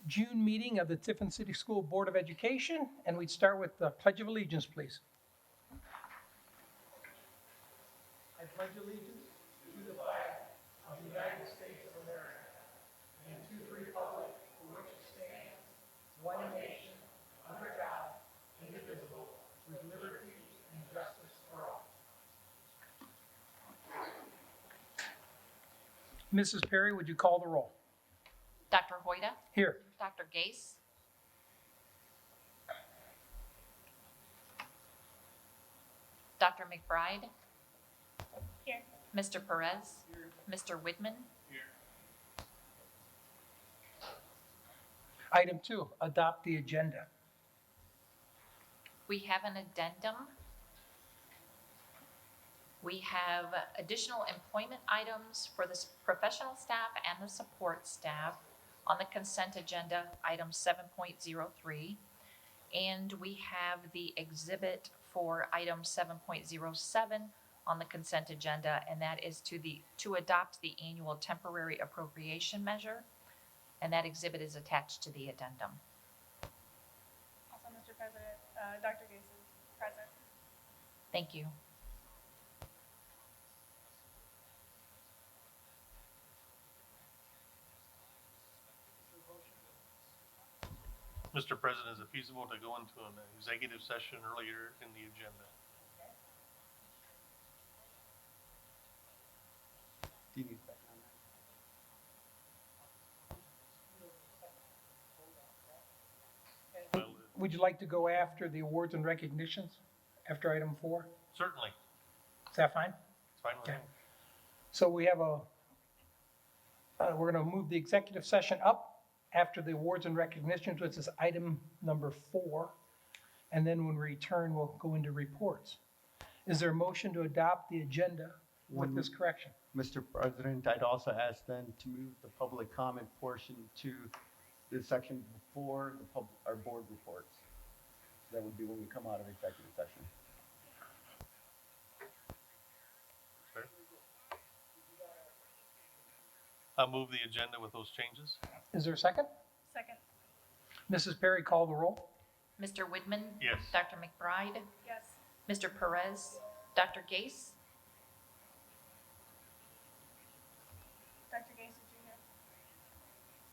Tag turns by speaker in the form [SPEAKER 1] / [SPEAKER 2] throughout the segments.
[SPEAKER 1] June meeting of the Tiffin City School Board of Education, and we'd start with the Pledge of Allegiance, please. I pledge allegiance to the flag of the United States of America and to the republic for which it stands, one nation, under God, indivisible, with liberty and justice for all. Mrs. Perry, would you call the roll?
[SPEAKER 2] Dr. Hoyda,
[SPEAKER 1] Here.
[SPEAKER 2] Dr. Gase, Dr. McBride,
[SPEAKER 3] Here.
[SPEAKER 2] Mr. Perez, Mr. Widman,
[SPEAKER 1] Item 2, adopt the agenda.
[SPEAKER 2] we have an addendum. We have additional employment items for the professional staff and the support staff on the consent agenda, item 7.03. And we have the exhibit for item 7.07 on the consent agenda, and that is to adopt the annual temporary appropriation measure. And that exhibit is attached to the addendum.
[SPEAKER 3] Also, Mr. President, Dr. Gase is present.
[SPEAKER 2] Thank you.
[SPEAKER 4] Mr. President, is it feasible to go into an executive session earlier in the agenda?
[SPEAKER 5] Do you need that on that?
[SPEAKER 4] Well,
[SPEAKER 1] Would you like to go after the awards and recognitions, after item 4?
[SPEAKER 4] certainly,
[SPEAKER 1] Is that fine?
[SPEAKER 4] it's fine with me.
[SPEAKER 1] Okay. So we have we're going to move the executive session up after the awards and recognitions, which is item number 4. And then when we return, we'll go into reports. Is there a motion to adopt the agenda with this correction?
[SPEAKER 5] Mr. President, I'd also ask then to move the public comment portion to the section before our board reports. That would be when we come out of executive session.
[SPEAKER 4] Sure. I'll move the agenda with those changes.
[SPEAKER 1] Is there a second?
[SPEAKER 3] Second.
[SPEAKER 1] Mrs. Perry, call the roll.
[SPEAKER 2] Mr. Widman?
[SPEAKER 4] Yes.
[SPEAKER 2] Dr. McBride?
[SPEAKER 3] Yes.
[SPEAKER 2] Mr. Perez? Dr. Gase?
[SPEAKER 3] Dr. Gase, did you hear?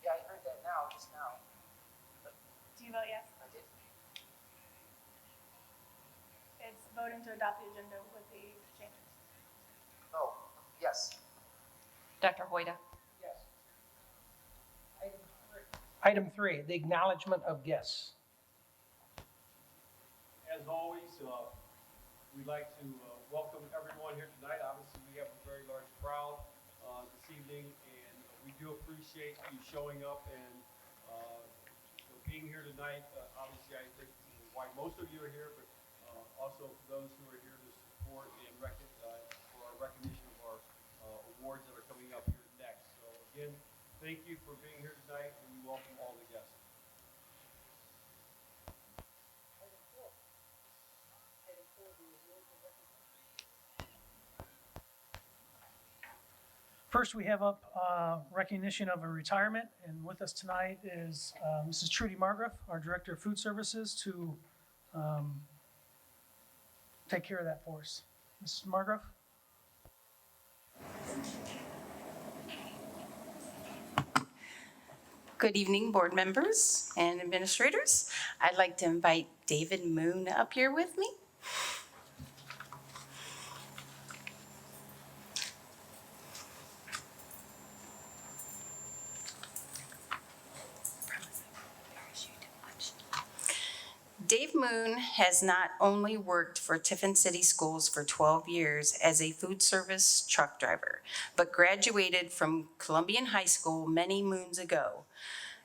[SPEAKER 6] Yeah, I heard that now, just now.
[SPEAKER 3] Do you vote yes?
[SPEAKER 6] I did.
[SPEAKER 3] It's voting to adopt the agenda with the changes.
[SPEAKER 6] Oh, yes.
[SPEAKER 2] Dr. Hoyda?
[SPEAKER 6] Yes.
[SPEAKER 1] Item 3, the acknowledgement of guests.
[SPEAKER 7] As always, we'd like to welcome everyone here tonight. Obviously, we have a very large crowd this evening, and we do appreciate you showing up and being here tonight. Obviously, I think why most of you are here, but also for those who are here to support and for our recognition of our awards that are coming up here next. So again, thank you for being here tonight, and we welcome all the guests.
[SPEAKER 8] First, we have up recognition of a retirement, and with us tonight is Mrs. Trudy Margraf, our Director of Food Services, to take care of that for us. Mrs. Margraf?
[SPEAKER 9] Good evening, board members and administrators. I'd like to invite David Moon up here with me. Dave Moon has not only worked for Tiffin City Schools for 12 years as a food service truck driver, but graduated from Columbian High School many moons ago.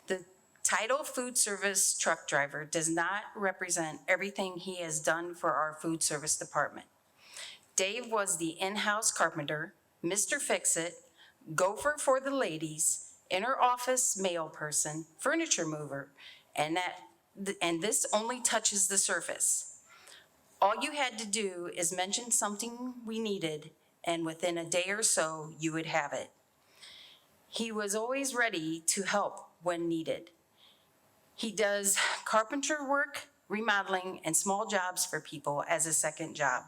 [SPEAKER 9] The title food service truck driver does not represent everything he has done for our food service department. Dave was the in-house carpenter, Mr. Fix-It, gopher for the ladies, inner office mail person, furniture mover, and this only touches the surface. All you had to do is mention something we needed, and within a day or so, you would have it. He was always ready to help when needed. He does carpenter work, remodeling, and small jobs for people as a second job.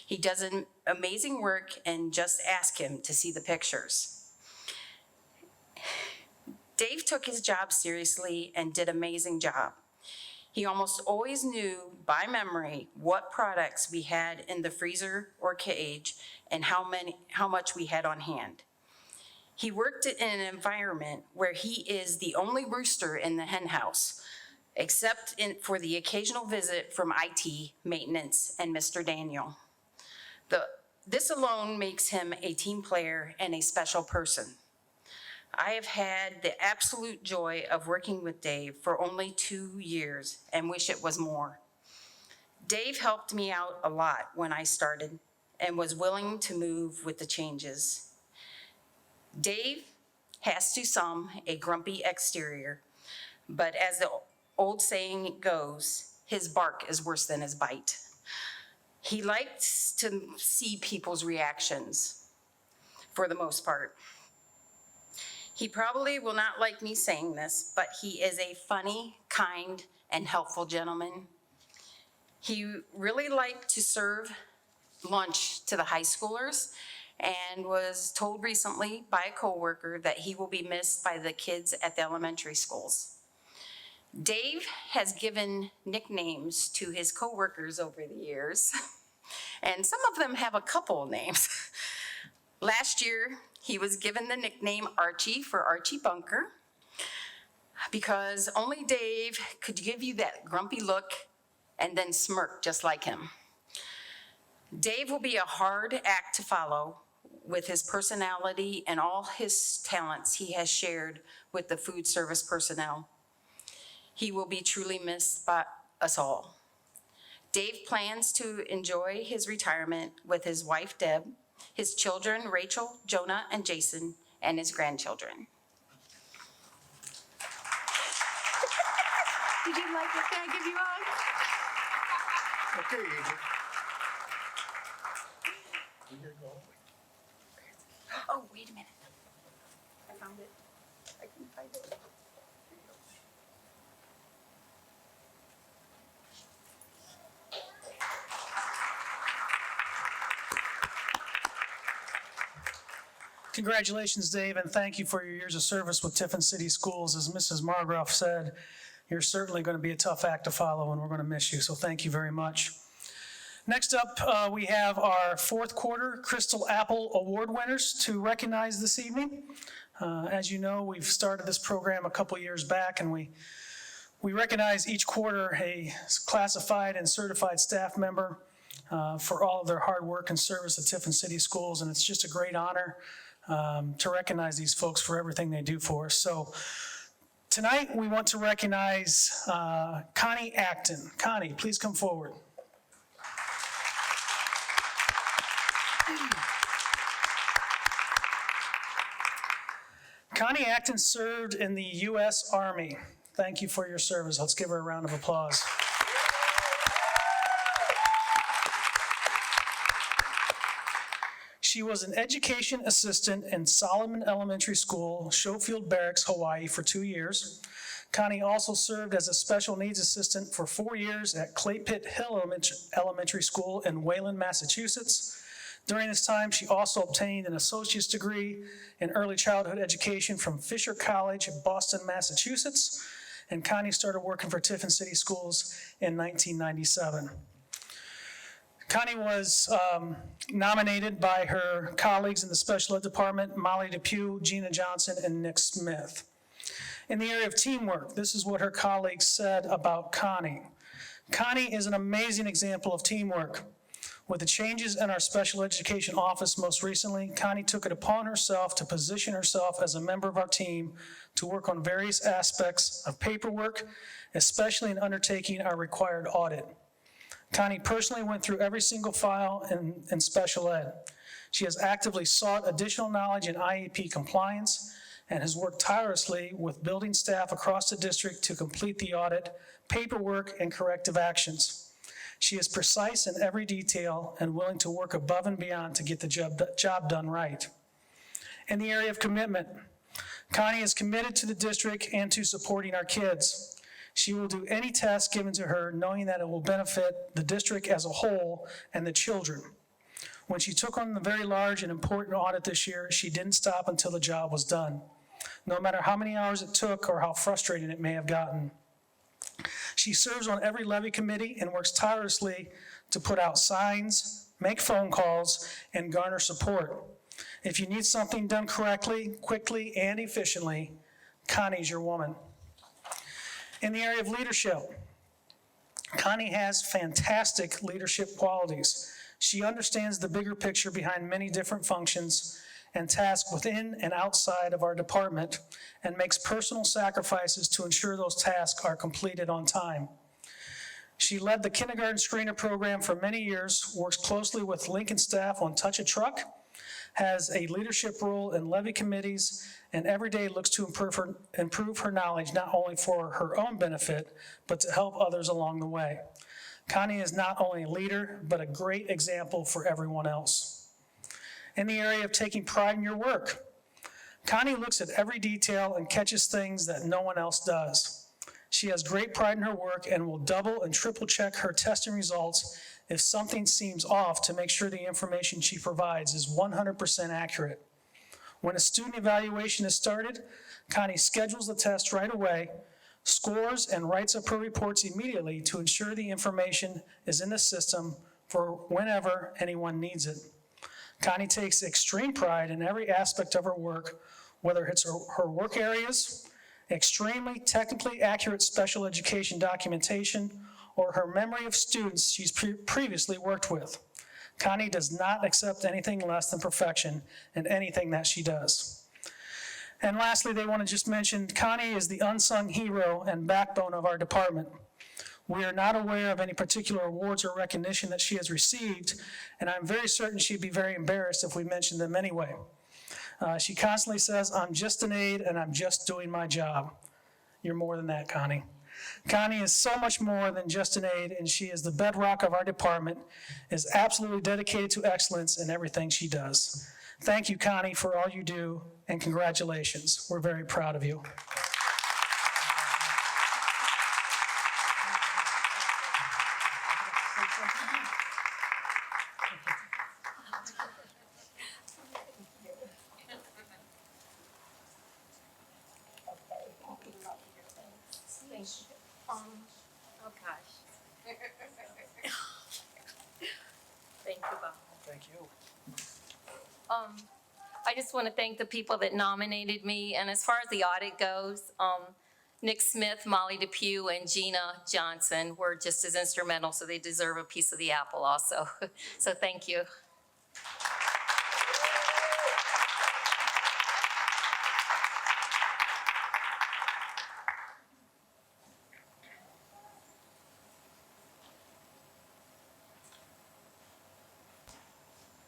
[SPEAKER 9] He does an amazing work, and just ask him to see the pictures. Dave took his job seriously and did an amazing job. He almost always knew by memory what products we had in the freezer or cage and how much we had on hand. He worked in an environment where he is the only rooster in the hen house, except for the occasional visit from IT, maintenance, and Mr. Daniel. This alone makes him a team player and a special person. I have had the absolute joy of working with Dave for only 2 years and wish it was more. Dave helped me out a lot when I started and was willing to move with the changes. Dave has to some a grumpy exterior, but as the old saying goes, his bark is worse than his bite. He likes to see people's reactions for the most part. He probably will not like me saying this, but he is a funny, kind, and helpful gentleman. He really liked to serve lunch to the high schoolers and was told recently by a coworker that he will be missed by the kids at the elementary schools. Dave has given nicknames to his coworkers over the years, and some of them have a couple of names. Last year, he was given the nickname Archie for Archie Bunker because only Dave could give you that grumpy look and then smirk just like him. Dave will be a hard act to follow with his personality and all his talents he has shared with the food service personnel. He will be truly missed by us all. Dave plans to enjoy his retirement with his wife, Deb, his children, Rachel, Jonah, and Jason, and his grandchildren. Did you like it? Can I give you a hug?
[SPEAKER 5] Okay, Adrian.
[SPEAKER 9] Oh, wait a minute. I found it. I couldn't find it.
[SPEAKER 8] Congratulations, Dave, and thank you for your years of service with Tiffin City Schools. As Mrs. Margroff said, you're certainly going to be a tough act to follow, and we're going to miss you, so thank you very much. Next up, we have our fourth quarter Crystal Apple Award winners to recognize this evening. As you know, we've started this program a couple years back, and we recognize each quarter a classified and certified staff member for all of their hard work and service at Tiffin City Schools, and it's just a great honor to recognize these folks for everything they do for us. So tonight, we want to recognize Connie Acton. Connie, please come forward. Connie Acton served in the U.S. Army. Thank you for your service. Let's give her a round of applause. She was an education assistant in Solomon Elementary School, Schofield Barracks, Hawaii for 2 years. Connie also served as a special needs assistant for 4 years at Clay Pit Hill Elementary School in Wayland, Massachusetts. During this time, she also obtained an associate's degree in early childhood education from Fisher College in Boston, Massachusetts. And Connie started working for Tiffin City Schools in 1997. Connie was nominated by her colleagues in the special ed department, Molly Depew, Gina Johnson, and Nick Smith. In the area of teamwork, this is what her colleagues said about Connie. Connie is an amazing example of teamwork. With the changes in our special education office most recently, Connie took it upon herself to position herself as a member of our team to work on various aspects of paperwork, especially in undertaking our required audit. Connie personally went through every single file in special ed. She has actively sought additional knowledge in IEP compliance and has worked tirelessly with building staff across the district to complete the audit, paperwork, and corrective actions. She is precise in every detail and willing to work above and beyond to get the job done right. In the area of commitment, Connie is committed to the district and to supporting our kids. She will do any task given to her, knowing that it will benefit the district as a whole and the children. When she took on the very large and important audit this year, she didn't stop until the job was done, no matter how many hours it took or how frustrating it may have gotten. She serves on every levy committee and works tirelessly to put out signs, make phone calls, and garner support. If you need something done correctly, quickly, and efficiently, Connie's your woman. In the area of leadership, Connie has fantastic leadership qualities. She understands the bigger picture behind many different functions and tasks within and outside of our department, and makes personal sacrifices to ensure those tasks are completed on time. She led the kindergarten screener program for many years, works closely with Lincoln staff on Touch a Truck, has a leadership role in levy committees, and every day looks to improve her knowledge, not only for her own benefit, but to help others along the way. Connie is not only a leader, but a great example for everyone else. In the area of taking pride in your work, Connie looks at every detail and catches things that no one else does. She has great pride in her work and will double and triple check her testing results if something seems off to make sure the information she provides is 100% accurate. When a student evaluation is started, Connie schedules the test right away, scores and writes up her reports immediately to ensure the information is in the system for whenever anyone needs it. Connie takes extreme pride in every aspect of her work, whether it's her work areas, extremely technically accurate special education documentation, or her memory of students she's previously worked with. Connie does not accept anything less than perfection in anything that she does. And lastly, they want to just mention Connie is the unsung hero and backbone of our department. We are not aware of any particular awards or recognition that she has received, and I'm very certain she'd be very embarrassed if we mentioned them anyway. She constantly says, "I'm just an aide and I'm just doing my job." You're more than that, Connie. Connie is so much more than just an aide, and she is the bedrock of our department, is absolutely dedicated to excellence in everything she does. Thank you, Connie, for all you do, and congratulations. We're very proud of you.
[SPEAKER 2] Oh, gosh. Thank you, Bob.
[SPEAKER 1] Thank you.
[SPEAKER 10] I just want to thank the people that nominated me, and as far as the audit goes, Nick Smith, Molly Depew, and Gina Johnson were just as instrumental, so they deserve a piece of the apple also. So thank you.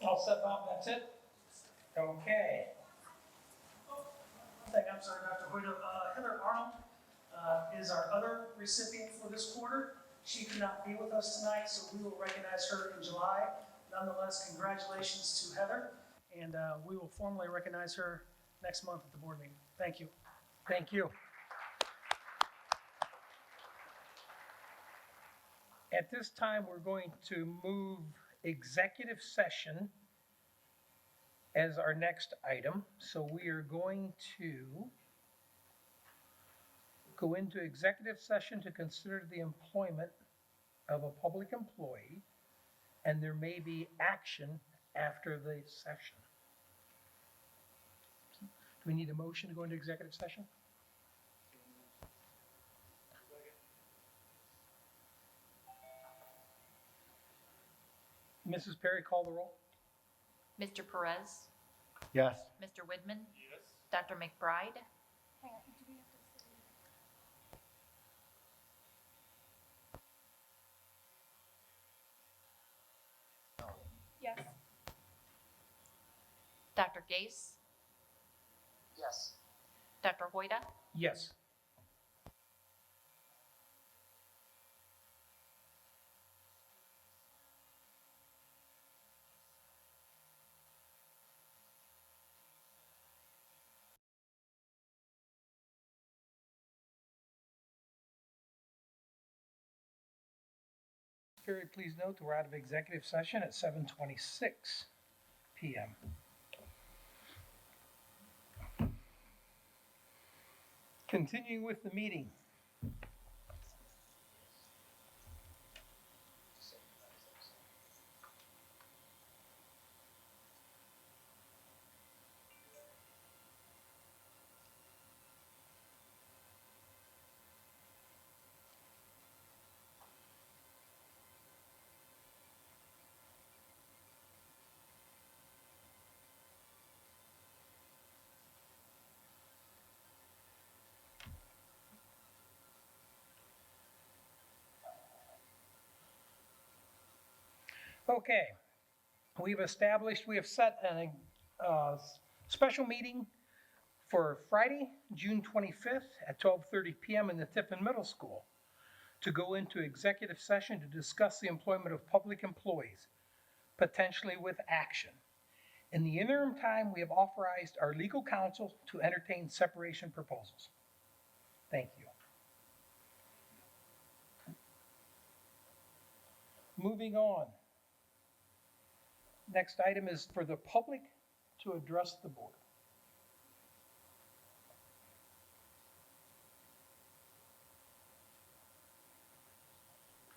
[SPEAKER 1] All set, Bob, that's it? Okay.
[SPEAKER 8] One thing, I'm sorry, Dr. Hoyt, Heather Arnold is our other recipient for this quarter. She could not be with us tonight, so we will recognize her in July. Nonetheless, congratulations to Heather, and we will formally recognize her next month at the board meeting. Thank you.
[SPEAKER 1] Thank you. At this time, we're going to move executive session as our next item. So we are going to go into executive session to consider the employment of a public employee, and there may be action after the session. Do we need a motion to go into executive session? Mrs. Perry, call the roll.
[SPEAKER 2] Mr. Perez,
[SPEAKER 5] Yes.
[SPEAKER 2] Mr. Widman,
[SPEAKER 7] Yes.
[SPEAKER 2] Dr. McBride,
[SPEAKER 3] Hang on, do we have to say? Yes.
[SPEAKER 2] Dr. Gase,
[SPEAKER 6] Yes.
[SPEAKER 2] Dr. Hoyda,
[SPEAKER 1] Yes. Carrie, please note that we're out of executive session at 7:26 PM. Continuing with the meeting. Okay, we have set a special meeting for Friday, June 25th at 12:30 PM in the Tiffin Middle School to go into executive session to discuss the employment of public employees, potentially with action. In the interim time, we have authorized our legal counsel to entertain separation proposals. Thank you. Moving on. Next item is for the public to address the board.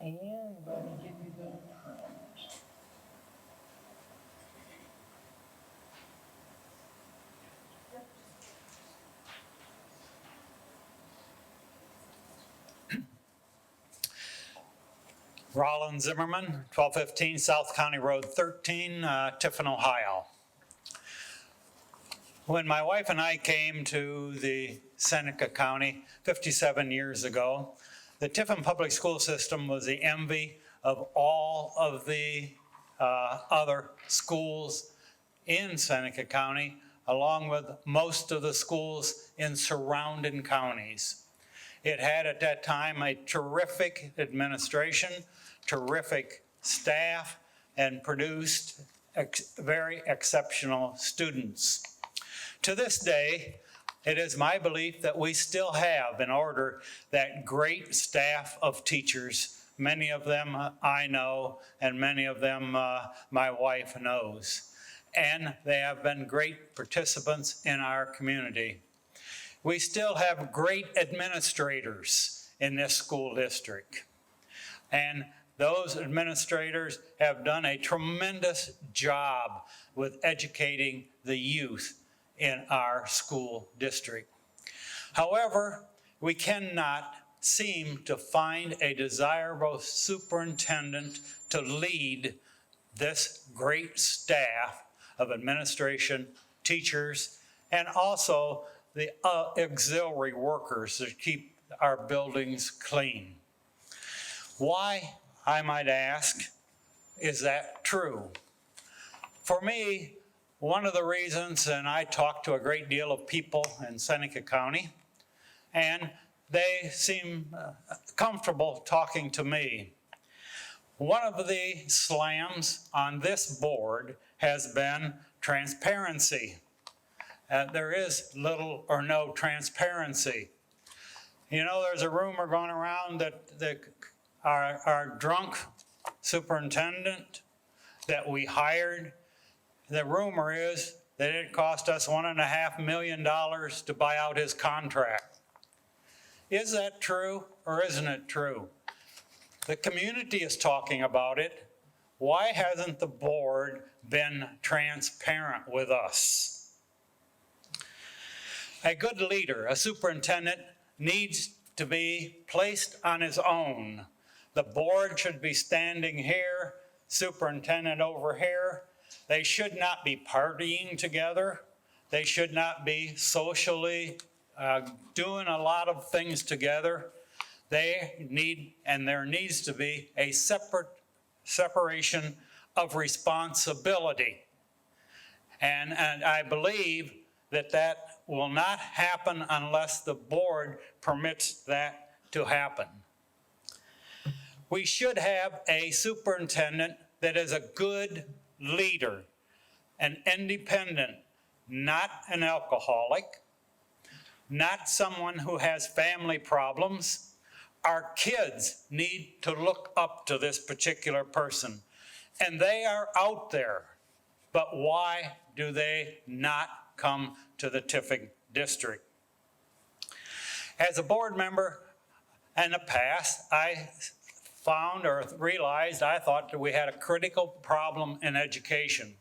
[SPEAKER 1] And let me give you the
[SPEAKER 11] Rollin Zimmerman, 1215 South County Road 13, Tiffin, Ohio. When my wife and I came to the Seneca County 57 years ago, the Tiffin public school system was the envy of all of the other schools in Seneca County, along with most of the schools in surrounding counties. It had at that time a terrific administration, terrific staff, and produced very exceptional students. To this day, it is my belief that we still have in order that great staff of teachers. Many of them I know, and many of them my wife knows. And they have been great participants in our community. We still have great administrators in this school district. And those administrators have done a tremendous job with educating the youth in our school district. However, we cannot seem to find a desirable superintendent to lead this great staff of administration, teachers, and also the auxiliary workers that keep our buildings clean. Why, I might ask, is that true? For me, one of the reasons, and I talk to a great deal of people in Seneca County, and they seem comfortable talking to me. One of the slams on this board has been transparency. There is little or no transparency. You know, there's a rumor going around that our drunk superintendent that we hired, the rumor is that it cost us $1.5 million to buy out his contract. Is that true or isn't it true? The community is talking about it. Why hasn't the board been transparent with us? A good leader, a superintendent, needs to be placed on his own. The board should be standing here, superintendent over here. They should not be partying together. They should not be socially doing a lot of things together. They need, and there needs to be a separation of responsibility. And I believe that will not happen unless the board permits that to happen. We should have a superintendent that is a good leader, an independent, not an alcoholic, not someone who has family problems Our kids need to look up to this particular person, and they are out there. But why do they not come to the Tiffin district? As a board member in the past, I found or realized I thought that we had a critical problem in education.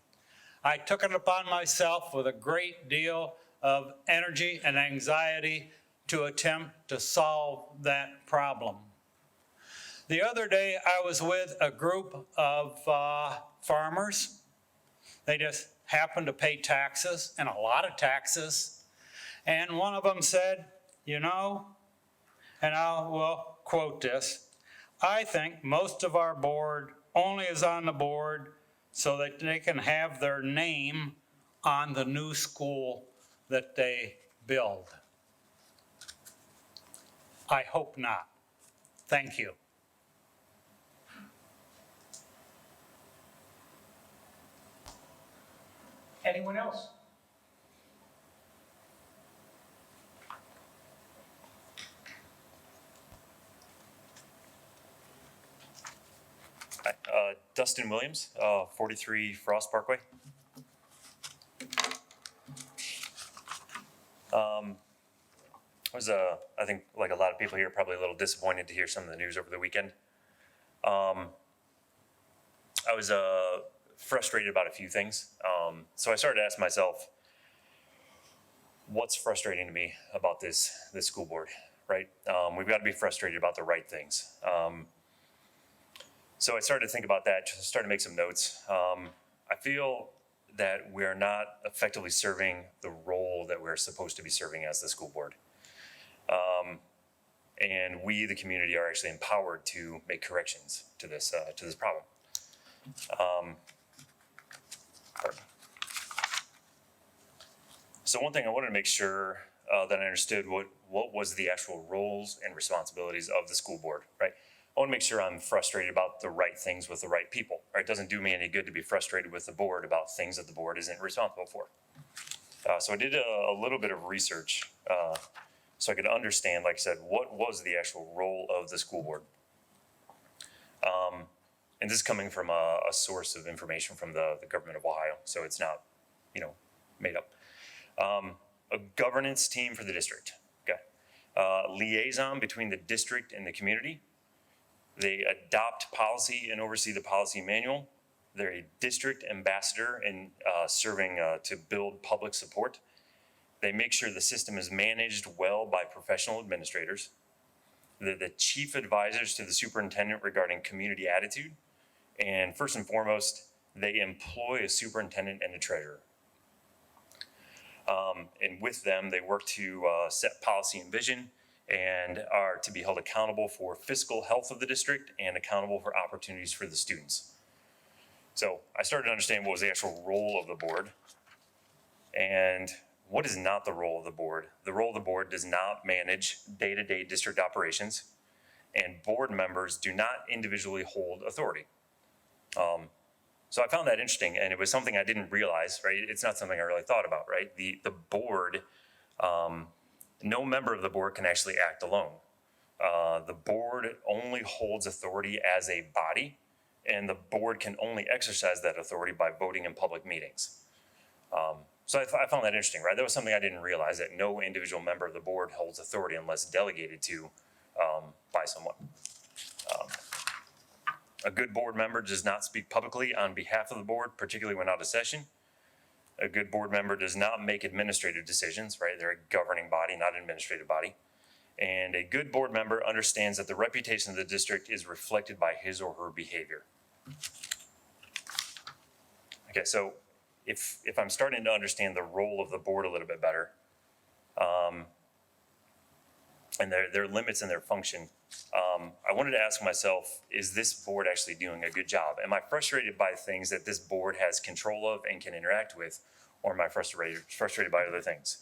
[SPEAKER 11] I took it upon myself with a great deal of energy and anxiety to attempt to solve that problem. The other day, I was with a group of farmers. They just happened to pay taxes, and a lot of taxes. And one of them said, you know, and I will quote this, I think most of our board only is on the board so that they can have their name on the new school that they build. I hope not. Thank you.
[SPEAKER 1] Anyone else?
[SPEAKER 12] Hi, Dustin Williams, 43 Frost Parkway. I was, I think like a lot of people here, probably a little disappointed to hear some of the news over the weekend. I was frustrated about a few things. So I started to ask myself, what's frustrating to me about this school board, right? We've got to be frustrated about the right things. So I started to think about that, started to make some notes. I feel that we're not effectively serving the role that we're supposed to be serving as the school board. And we, the community, are actually empowered to make corrections to this problem. So one thing I wanted to make sure that I understood what was the actual roles and responsibilities of the school board, right? I want to make sure I'm frustrated about the right things with the right people, right? It doesn't do me any good to be frustrated with the board about things that the board isn't responsible for. So I did a little bit of research so I could understand, like I said, what was the actual role of the school board. And this is coming from a source of information from the government of Ohio, so it's not, made up. A governance team for the district, okay. Liaison between the district and the community. They adopt policy and oversee the policy manual. They're a district ambassador in serving to build public support. They make sure the system is managed well by professional administrators. They're the chief advisors to the superintendent regarding community attitude. And first and foremost, they employ a superintendent and a treasurer. And with them, they work to set policy and vision and are to be held accountable for fiscal health of the district and accountable for opportunities for the students. So I started to understand what was the actual role of the board and what is not the role of the board. The role of the board does not manage day-to-day district operations, and board members do not individually hold authority. So I found that interesting, and it was something I didn't realize, right? It's not something I really thought about, right? The board, no member of the board can actually act alone. The board only holds authority as a body, and the board can only exercise that authority by voting in public meetings. So I found that interesting, right? That was something I didn't realize, that no individual member of the board holds authority unless delegated to by someone. A good board member does not speak publicly on behalf of the board, particularly when out of session. A good board member does not make administrative decisions, right? They're a governing body, not an administrative body. And a good board member understands that the reputation of the district is reflected by his or her behavior. Okay, so if I'm starting to understand the role of the board a little bit better, and their limits and their function, I wanted to ask myself, is this board actually doing a good job? Am I frustrated by things that this board has control of and can interact with, or am I frustrated by other things?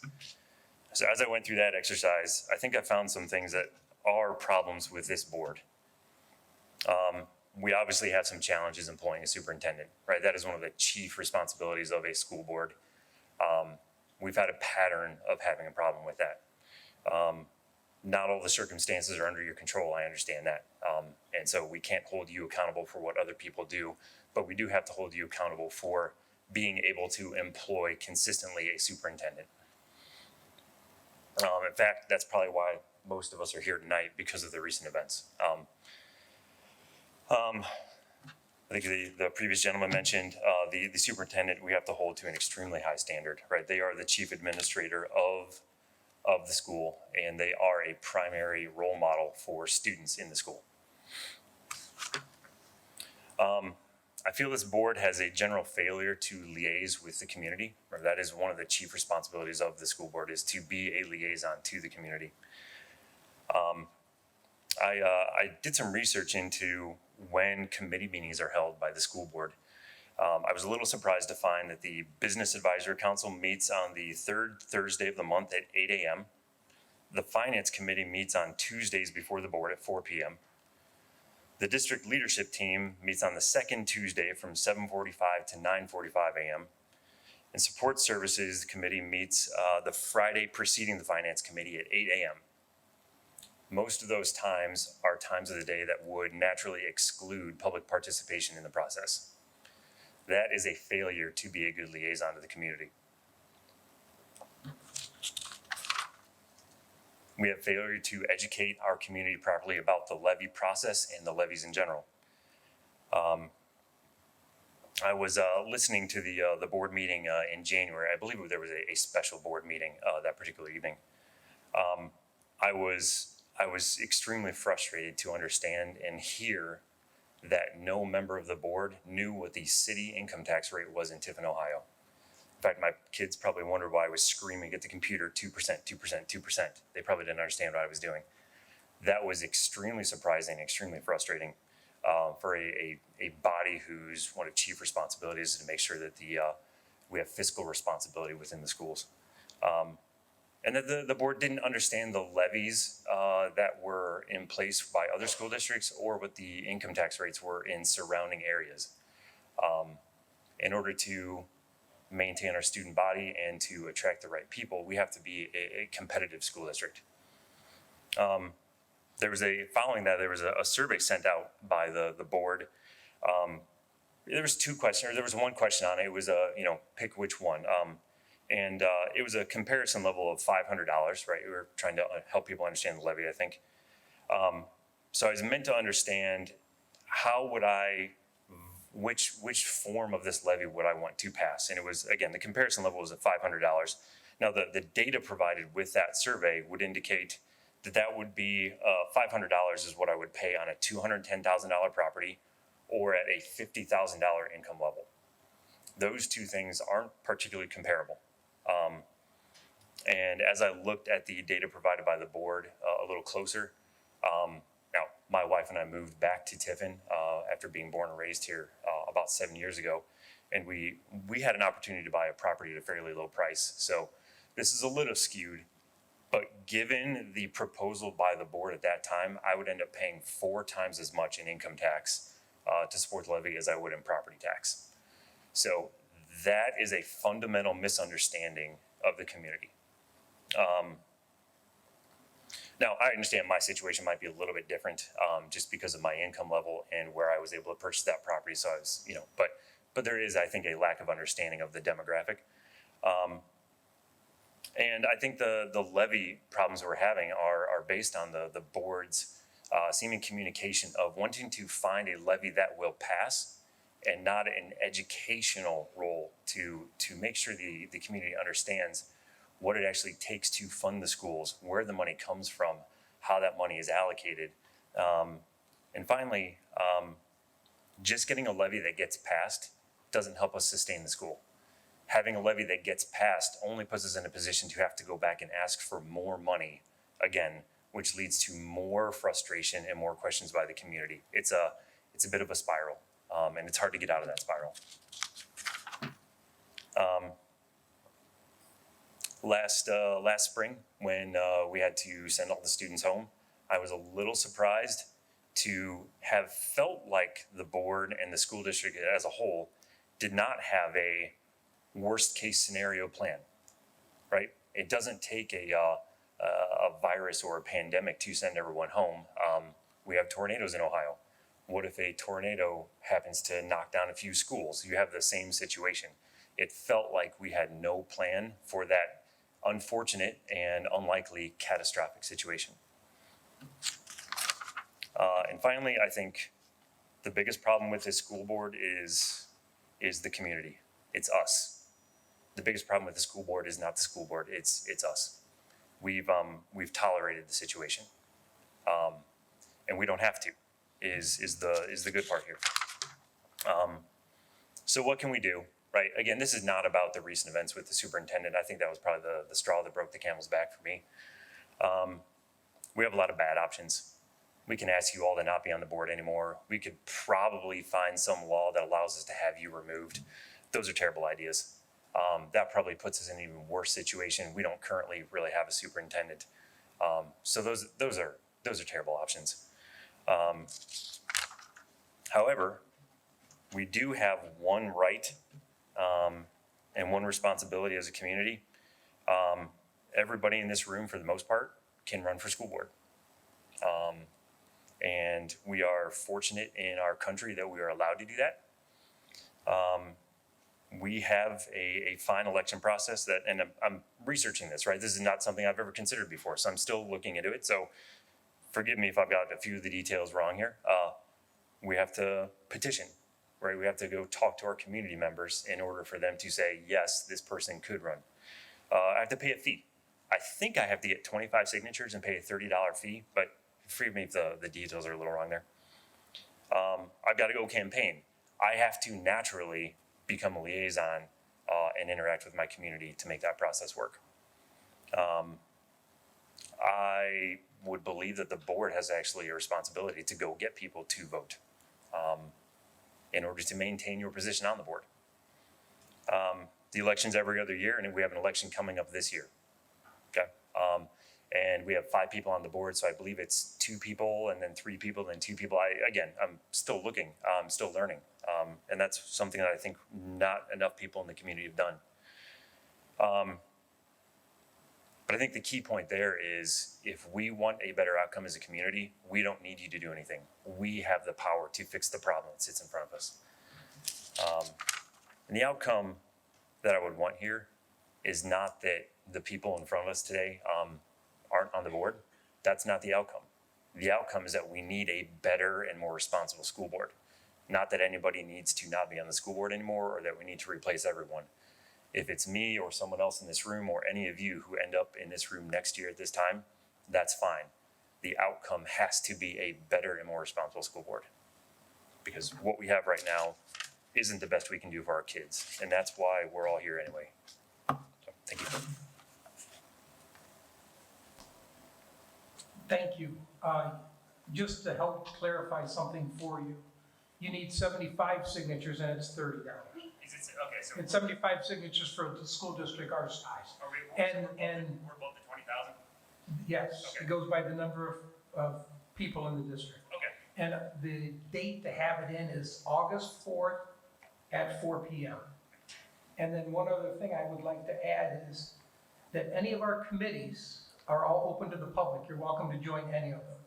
[SPEAKER 12] So as I went through that exercise, I think I found some things that are problems with this board. We obviously have some challenges employing a superintendent, right? That is one of the chief responsibilities of a school board. We've had a pattern of having a problem with that. not all the circumstances are under your control. I understand that. And so we can't hold you accountable for what other people do, but we do have to hold you accountable for being able to employ consistently a superintendent. In fact, that's probably why most of us are here tonight, because of the recent events. I think the previous gentleman mentioned the superintendent we have to hold to an extremely high standard, right? They are the chief administrator of the school, and they are a primary role model for students in the school. I feel this board has a general failure to liaise with the community, or that is one of the chief responsibilities of the school board, is to be a liaison to the community. I did some research into when committee meetings are held by the school board. I was a little surprised to find that the Business Advisory Council meets on the third Thursday of the month at 8 a.m. The Finance Committee meets on Tuesdays before the board at 4 p.m. The district leadership team meets on the second Tuesday from 7:45 to 9:45 a.m. And Support Services Committee meets the Friday preceding the Finance Committee at 8 a.m. Most of those times are times of the day that would naturally exclude public participation in the process. That is a failure to be a good liaison to the community. We have failure to educate our community properly about the levy process and the levies in general. I was listening to the board meeting in January. I believe there was a special board meeting that particular evening. I was extremely frustrated to understand and hear that no member of the board knew what the city income tax rate was in Tiffin, Ohio. In fact, my kids probably wondered why I was screaming at the computer, 2%, 2%, 2%. They probably didn't understand what I was doing. That was extremely surprising, extremely frustrating for a body whose one of chief responsibilities is to make sure that we have fiscal responsibility within the schools. And that the board didn't understand the levies that were in place by other school districts or what the income tax rates were in surrounding areas. In order to maintain our student body and to attract the right people, we have to be a competitive school district. There was a survey sent out by the board. There was two questions, or there was one question on it. It was pick which one. And it was a comparison level of $500, right? We were trying to help people understand the levy, I think. So I was meant to understand which form of this levy would I want to pass? And it was, again, the comparison level was at $500. Now, the data provided with that survey would indicate that would be $500 is what I would pay on a $210,000 property or at a $50,000 income level. Those two things aren't particularly comparable. And as I looked at the data provided by the board a little closer, now my wife and I moved back to Tiffin after being born and raised here about 7 years ago, and we had an opportunity to buy a property at a fairly low price. So this is a little skewed, but given the proposal by the board at that time, I would end up paying 4 times as much in income tax to support the levy as I would in property tax. So that is a fundamental misunderstanding of the community. Now, I understand my situation might be a little bit different just because of my income level and where I was able to purchase that property. So I was, but there is, I think, a lack of understanding of the demographic. And I think the levy problems we're having are based on the board's seeming communication of wanting to find a levy that will pass and not an educational role to make sure the community understands what it actually takes to fund the schools, where the money comes from, how that money is allocated. And finally, just getting a levy that gets passed doesn't help us sustain the school. Having a levy that gets passed only puts us in a position to have to go back and ask for more money again, which leads to more frustration and more questions by the community. It's a bit of a spiral, and it's hard to get out of that spiral. Last spring, when we had to send all the students home, I was a little surprised to have felt like the board and the school district as a whole did not have a worst case scenario plan, right? It doesn't take a a virus or a pandemic to send everyone home. We have tornadoes in Ohio. What if a tornado happens to knock down a few schools? You have the same situation. It felt like we had no plan for that unfortunate and unlikely catastrophic situation. And finally, I think the biggest problem with this school board is the community. It's us. The biggest problem with the school board is not the school board. It's us. We've tolerated the situation, and we don't have to. Is the good part here. So what can we do? Right. Again, this is not about the recent events with the superintendent. I think that was probably the straw that broke the camel's back for me. We have a lot of bad options. We can ask you all to not be on the board anymore. We could probably find some law that allows us to have you removed. Those are terrible ideas. That probably puts us in an even worse situation. We don't currently really have a superintendent. So those are terrible options. However, we do have one right and one responsibility as a community. Everybody in this room, for the most part, can run for school board. And we are fortunate in our country that we are allowed to do that. We have a fine election process that, and I'm researching this, right? This is not something I've ever considered before, so I'm still looking into it. So forgive me if I've got a few of the details wrong here. We have to petition, right? We have to go talk to our community members in order for them to say, yes, this person could run. I have to pay a fee. I think I have to get 25 signatures and pay a $30 fee, but forgive me if the details are a little wrong there. I've got to go campaign. I have to naturally become a liaison and interact with my community to make that process work. I would believe that the board has actually a responsibility to go get people to vote in order to maintain your position on the board. The election's every other year, and we have an election coming up this year. Okay. And we have 5 people on the board, so I believe it's 2 people and then 3 people, then 2 people. I'm still looking, still learning. And that's something that I think not enough people in the community have done. But I think the key point there is if we want a better outcome as a community, we don't need you to do anything. We have the power to fix the problem that sits in front of us. And the outcome that I would want here is not that the people in front of us today aren't on the board. That's not the outcome. The outcome is that we need a better and more responsible school board. Not that anybody needs to not be on the school board anymore or that we need to replace everyone. If it's me or someone else in this room or any of you who end up in this room next year at this time, that's fine. The outcome has to be a better and more responsible school board. Because what we have right now isn't the best we can do for our kids. And that's why we're all here anyway. So, thank you.
[SPEAKER 1] Thank you. Just to help clarify something for you, you need 75 signatures and it's $30.
[SPEAKER 12] Okay, so
[SPEAKER 1] It's 75 signatures for the school district our size. And
[SPEAKER 12] we're above the 20,000?
[SPEAKER 1] yes,
[SPEAKER 12] Okay.
[SPEAKER 1] it goes by the number of people in the district.
[SPEAKER 12] Okay.
[SPEAKER 1] And the date to have it in is August 4th at 4 p.m. And then one other thing I would like to add is that any of our committees are all open to the public. You're welcome to join any of them.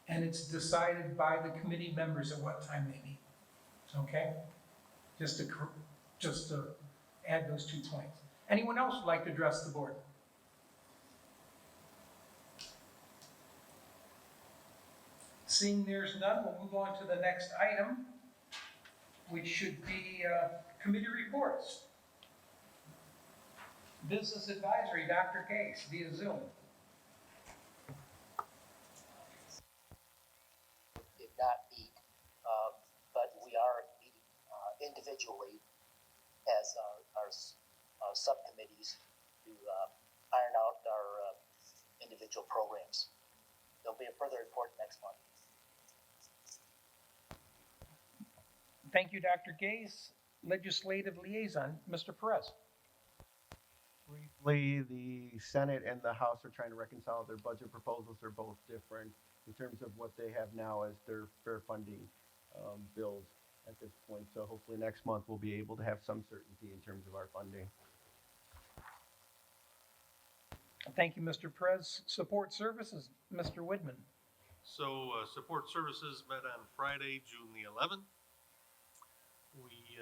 [SPEAKER 1] And it's decided by the committee members at what time they meet. Okay? Just to add those 2 points. Anyone else would like to address the board? Seeing there's none, we'll move on to the next item, which should be committee reports. Business Advisory, Dr. Case, via Zoom.
[SPEAKER 6] Did not meet, but we are meeting individually as our subcommittees to iron out our individual programs. There'll be a further report next month.
[SPEAKER 1] Thank you, Dr. Gaze. Legislative Liaison, Mr. Perez.
[SPEAKER 5] Briefly, the Senate and the House are trying to reconcile their budget proposals. They're both different in terms of what they have now as their fair funding bills at this point. So hopefully next month we'll be able to have some certainty in terms of our funding.
[SPEAKER 1] Thank you, Mr. Perez. Support Services, Mr. Widman.
[SPEAKER 4] So, Support Services met on Friday, June the 11th. We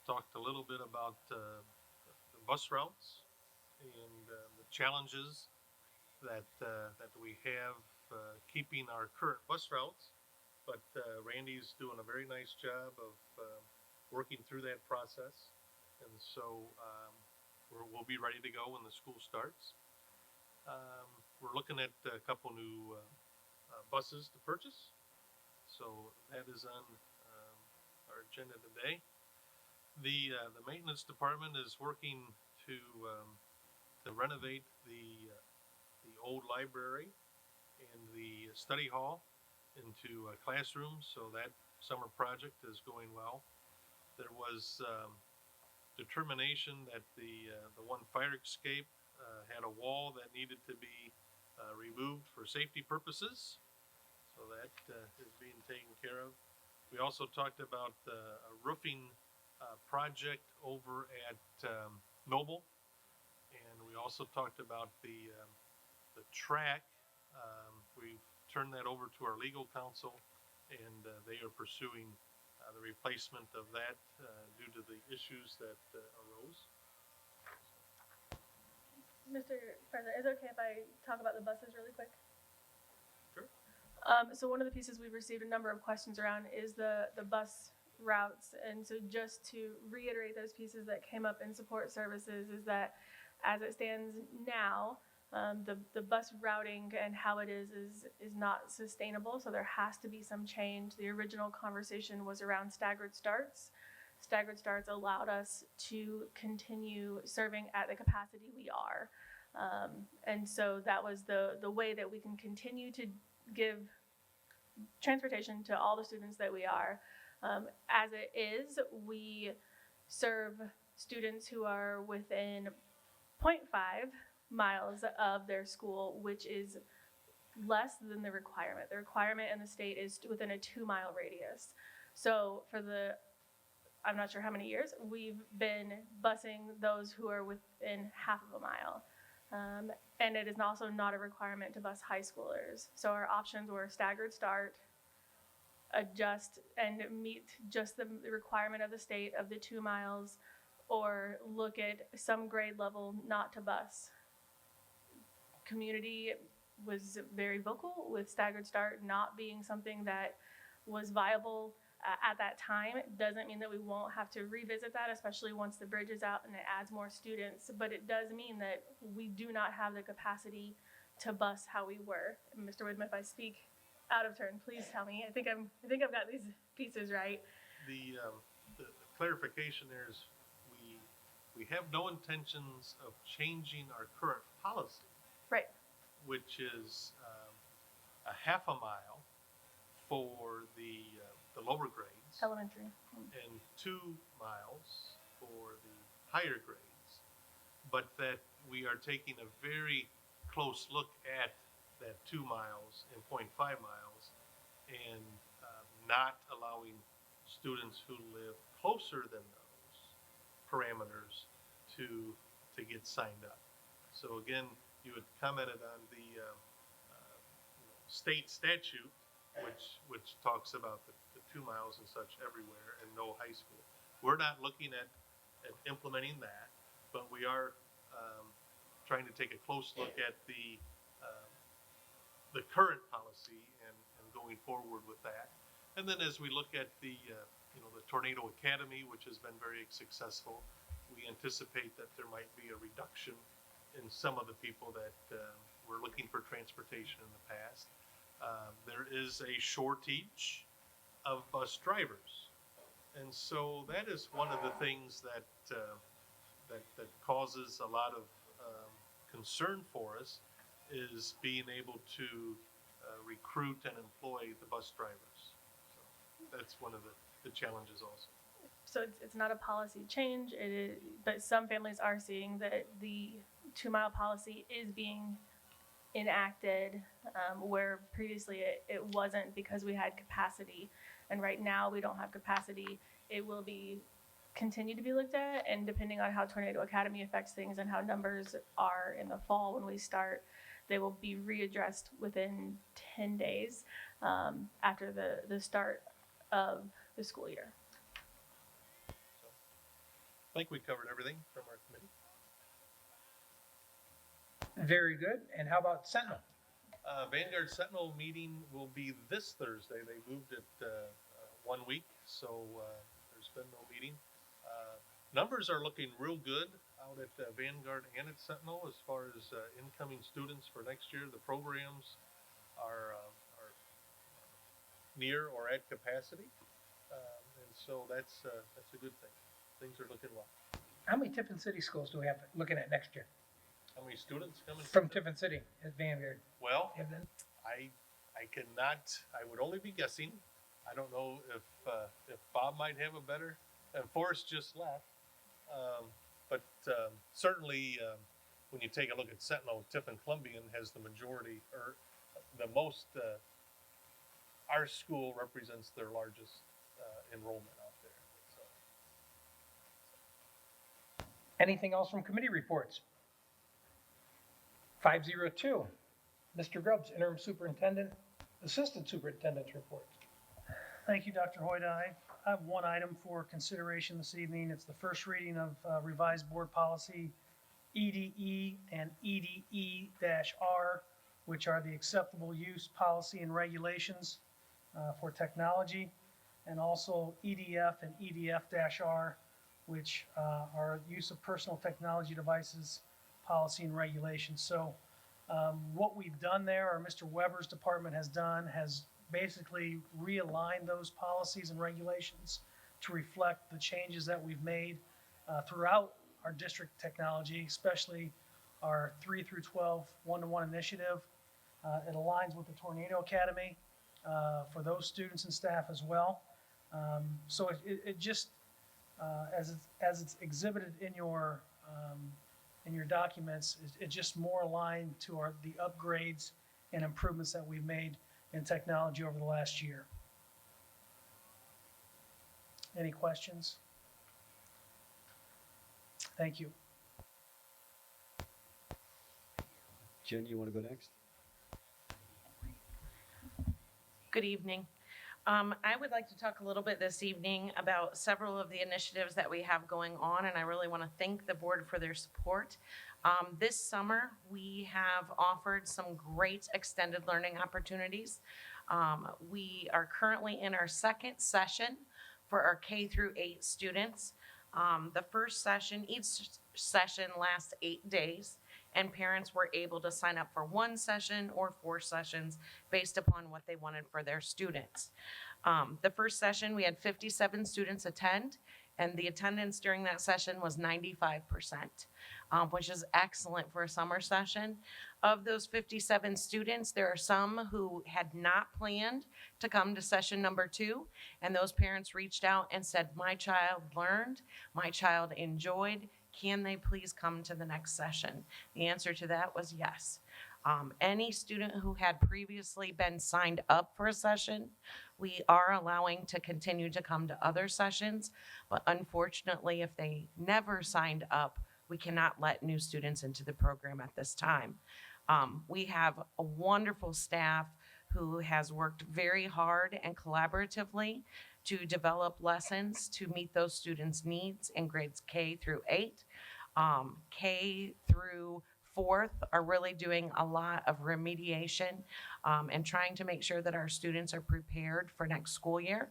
[SPEAKER 4] talked a little bit about the bus routes and the challenges that we have keeping our current bus routes. But Randy's doing a very nice job of working through that process. And so we'll be ready to go when the school starts. We're looking at a couple new buses to purchase. So that is on our agenda today. The maintenance department is working to renovate the old library and the study hall into classrooms. So that summer project is going well. There was determination that the one fire escape had a wall that needed to be removed for safety purposes. So that is being taken care of. We also talked about a roofing project over at Noble, and we also talked about the track. We've turned that over to our legal counsel, and they are pursuing the replacement of that due to the issues that arose.
[SPEAKER 3] Mr. President, is it okay if I talk about the buses really quick?
[SPEAKER 4] Sure.
[SPEAKER 3] So one of the pieces we've received a number of questions around is the bus routes. And so just to reiterate those pieces that came up in support services is that as it stands now, the bus routing and how it is not sustainable. So there has to be some change. The original conversation was around staggered starts. Staggered starts allowed us to continue serving at the capacity we are. And so that was the way that we can continue to give transportation to all the students that we are. As it is, we serve students who are within 0.5 miles of their school, which is less than the requirement. The requirement in the state is within a 2-mile radius. So for I'm not sure how many years, we've been busing those who are within half of a mile. And it is also not a requirement to bus high schoolers. So our options were staggered start, adjust and meet just the requirement of the state of the 2 miles, or look at some grade level not to bus. Community was very vocal with staggered start not being something that was viable at that time. It doesn't mean that we won't have to revisit that, especially once the bridge is out and it adds more students, but it does mean that we do not have the capacity to bus how we were. And Mr. Widman, if I speak out of turn, please tell me. I think I've got these pieces right.
[SPEAKER 4] The clarification there is we have no intentions of changing our current policy.
[SPEAKER 3] Right.
[SPEAKER 4] Which is a half a mile for the lower grades.
[SPEAKER 3] Elementary.
[SPEAKER 4] And 2 miles for the higher grades. But that we are taking a very close look at that 2 miles and 0.5 miles and not allowing students who live closer than those parameters to get signed up. So again, you had commented on the state statute, which talks about the 2 miles and such everywhere and no high school. We're not looking at implementing that, but we are trying to take a close look at the current policy and going forward with that. And then as we look at the Tornado Academy, which has been very successful, we anticipate that there might be a reduction in some of the people that were looking for transportation in the past. There is a shortage of bus drivers. And so that is one of the things that causes a lot of concern for us, is being able to recruit and employ the bus drivers. So that's one of the challenges also.
[SPEAKER 3] So it's not a policy change, but some families are seeing that the 2-mile policy is being enacted, where previously it wasn't because we had capacity. And right now we don't have capacity. It will be continue to be looked at, and depending on how Tornado Academy affects things and how numbers are in the fall when we start, they will be readdressed within 10 days after the start of the school year.
[SPEAKER 4] I think we covered everything from our committee.
[SPEAKER 1] Very good. And how about Sentinel?
[SPEAKER 4] Vanguard Sentinel meeting will be this Thursday. They moved it 1 week, so there's been no meeting. Numbers are looking real good out at Vanguard and at Sentinel as far as incoming students for next year. The programs are near or at capacity, and so that's a good thing. Things are looking well.
[SPEAKER 1] How many Tiffin City schools do we have looking at next year?
[SPEAKER 4] How many students coming
[SPEAKER 1] From Tiffin City at Vanguard?
[SPEAKER 4] Well,
[SPEAKER 1] Have them?
[SPEAKER 4] I cannot. I would only be guessing. I don't know if Bob might have a better. And Forrest just left, but certainly when you take a look at Sentinel, Tiffin Columbian has the majority or the most. Our school represents their largest enrollment out there. So.
[SPEAKER 1] Anything else from committee reports? 502, Mr. Grubbs, interim superintendent, assistant superintendent's report.
[SPEAKER 8] Thank you, Dr. Hoyda. I have one item for consideration this evening. It's the first reading of revised board policy EDE and EDE-R, which are the acceptable use policy and regulations for technology, and also EDF and EDF-R, which are use of personal technology devices policy and regulations. So what we've done there, or Mr. Weber's department has done, has basically realigned those policies and regulations to reflect the changes that we've made throughout our district technology, especially our 3 through 12 one-to-one initiative. It aligns with the Tornado Academy for those students and staff as well. So it just, as it's exhibited in your documents, it's just more aligned to the upgrades and improvements that we've made in technology over the last year. Any questions? Thank you.
[SPEAKER 5] Jen, you want to go next?
[SPEAKER 13] Good evening. I would like to talk a little bit this evening about several of the initiatives that we have going on, and I really want to thank the board for their support. This summer, we have offered some great extended learning opportunities. We are currently in our second session for our K through 8 students. The first session, each session lasts 8 days, and parents were able to sign up for 1 session or 4 sessions based upon what they wanted for their students. The first session, we had 57 students attend, and the attendance during that session was 95%, which is excellent for a summer session. Of those 57 students, there are some who had not planned to come to session number 2, and those parents reached out and said, my child learned, my child enjoyed, can they please come to the next session? The answer to that was yes. Any student who had previously been signed up for a session, we are allowing to continue to come to other sessions, but unfortunately, if they never signed up, we cannot let new students into the program at this time. We have a wonderful staff who has worked very hard and collaboratively to develop lessons to meet those students' needs in grades K through 8. K through 4th are really doing a lot of remediation and trying to make sure that our students are prepared for next school year.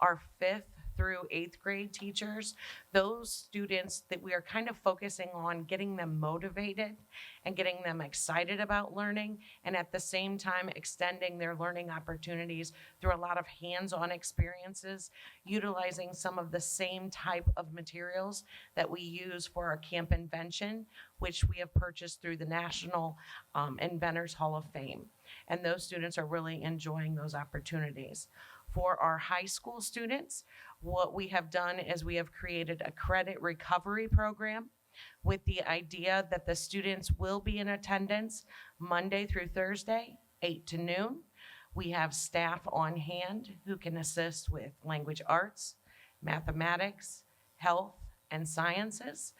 [SPEAKER 13] Our 5th through 8th grade teachers, those students that we are kind of focusing on getting them motivated and getting them excited about learning, and at the same time extending their learning opportunities through a lot of hands-on experiences, utilizing some of the same type of materials that we use for our Camp Invention, which we have purchased through the National Inventors Hall of Fame. And those students are really enjoying those opportunities. For our high school students, what we have done is we have created a credit recovery program with the idea that the students will be in attendance Monday through Thursday, 8 to noon. We have staff on hand who can assist with language arts, mathematics, health, and sciences.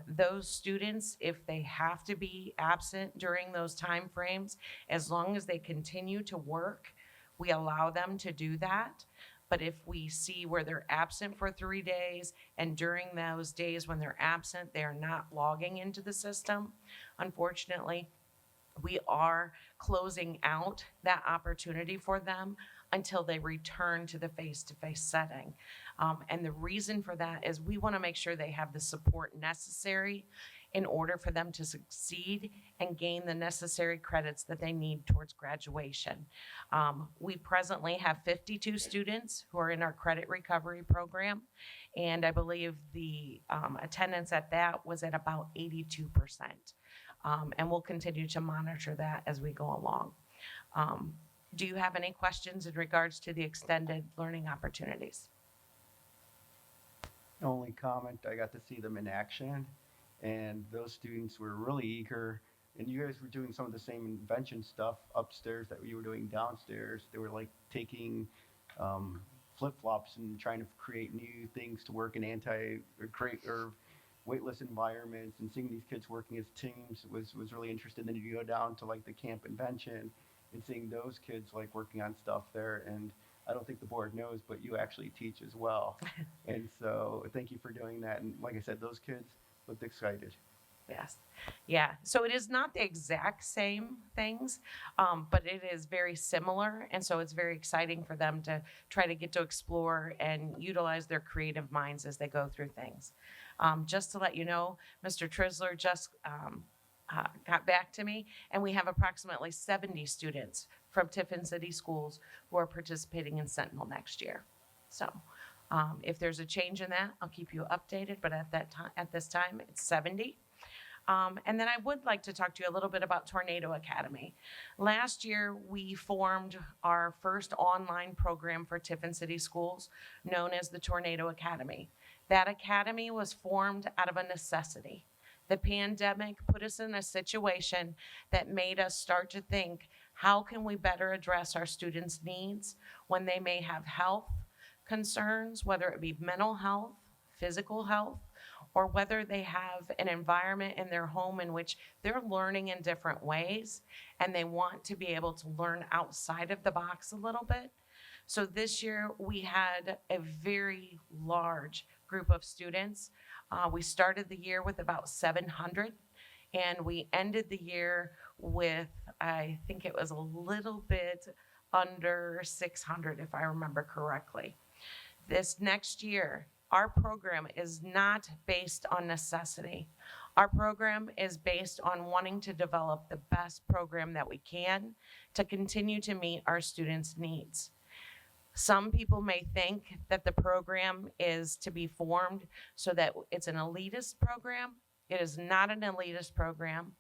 [SPEAKER 13] Those students, if they have to be absent during those timeframes, as long as they continue to work, we allow them to do that. But if we see where they're absent for 3 days, and during those days when they're absent, they're not logging into the system, unfortunately, we are closing out that opportunity for them until they return to the face-to-face setting. And the reason for that is we want to make sure they have the support necessary in order for them to succeed and gain the necessary credits that they need towards graduation. We presently have 52 students who are in our credit recovery program, and I believe the attendance at that was at about 82%. And we'll continue to monitor that as we go along. Do you have any questions in regards to the extended learning opportunities?
[SPEAKER 5] Only comment, I got to see them in action, and those students were really eager. And you guys were doing some of the same invention stuff upstairs that you were doing downstairs. They were like taking flip-flops and trying to create new things to work in weightless environments, and seeing these kids working as teams was really interesting. Then you go down to like the camp invention and seeing those kids like working on stuff there. And I don't think the board knows, but you actually teach as well. And so thank you for doing that. And like I said, those kids looked excited.
[SPEAKER 13] Yes. Yeah. So it is not the exact same things, but it is very similar. And so it's very exciting for them to try to get to explore and utilize their creative minds as they go through things. Just to let you know, Mr. Trisler just got back to me, and we have approximately 70 students from Tiffin City Schools who are participating in Sentinel next year. So if there's a change in that, I'll keep you updated, but at this time, it's 70. And then I would like to talk to you a little bit about Tornado Academy. Last year, we formed our first online program for Tiffin City Schools, known as the Tornado Academy. That academy was formed out of a necessity. The pandemic put us in a situation that made us start to think, how can we better address our students' needs when they may have health concerns, whether it be mental health, physical health, or whether they have an environment in their home in which they're learning in different ways and they want to be able to learn outside of the box a little bit. So this year we had a very large group of students. We started the year with about 700, and we ended the year with, I think it was a little bit under 600, if I remember correctly. This next year, our program is not based on necessity. Our program is based on wanting to develop the best program that we can to continue to meet our students' needs. Some people may think that the program is to be formed so that it's an elitist program. It is not an elitist program.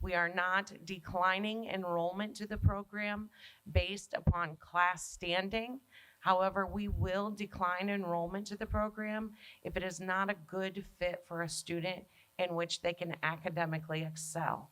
[SPEAKER 13] We are not declining enrollment to the program based upon class standing. However, we will decline enrollment to the program if it is not a good fit for a student in which they can academically excel.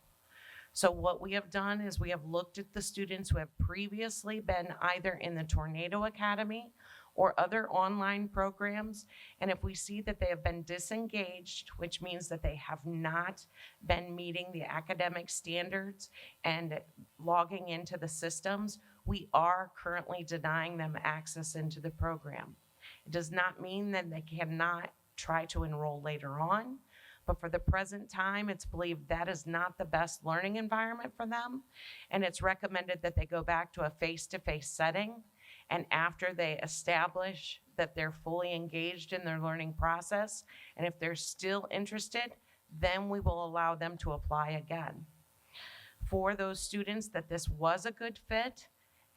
[SPEAKER 13] So what we have done is we have looked at the students who have previously been either in the Tornado Academy or other online programs, and if we see that they have been disengaged, which means that they have not been meeting the academic standards and logging into the systems, we are currently denying them access into the program. It does not mean that they cannot try to enroll later on, but for the present time, it's believed that is not the best learning environment for them, and it's recommended that they go back to a face-to-face setting, and after they establish that they're fully engaged in their learning process, and if they're still interested, then we will allow them to apply again. For those students that this was a good fit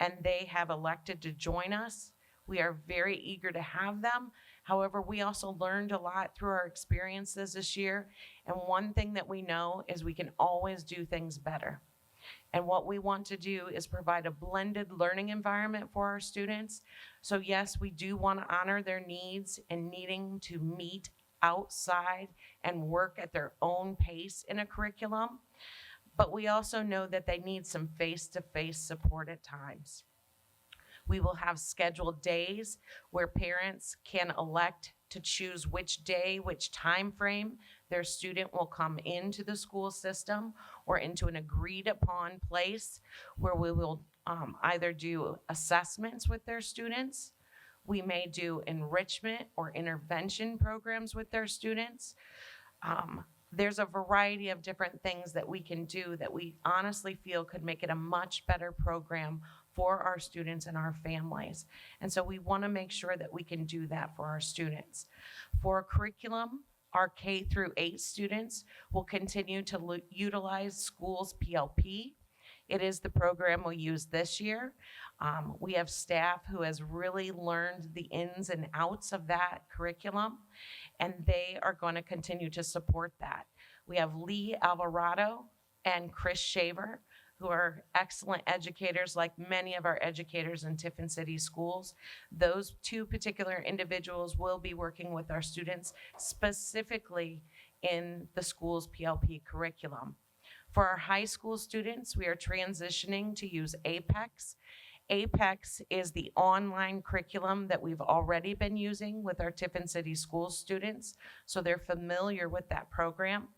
[SPEAKER 13] and they have elected to join us, we are very eager to have them. However, we also learned a lot through our experiences this year, and one thing that we know is we can always do things better. And what we want to do is provide a blended learning environment for our students. So yes, we do want to honor their needs and needing to meet outside and work at their own pace in a curriculum, but we also know that they need some face-to-face support at times. We will have scheduled days where parents can elect to choose which day, which time frame their student will come into the school system or into an agreed upon place where we will either do assessments with their students. We may do enrichment or intervention programs with their students. There's a variety of different things that we can do that we honestly feel could make it a much better program for our students and our families. And so we want to make sure that we can do that for our students. For curriculum, our K through 8 students will continue to utilize schools PLP. It is the program we use this year. We have staff who has really learned the ins and outs of that curriculum, and they are going to continue to support that. We have Lee Alvarado and Chris Shaver, who are excellent educators, like many of our educators in Tiffin City schools. Those two particular individuals will be working with our students specifically in the school's PLP curriculum. For our high school students, we are transitioning to use Apex. Apex is the online curriculum that we've already been using with our Tiffin City School students, so they're familiar with that program.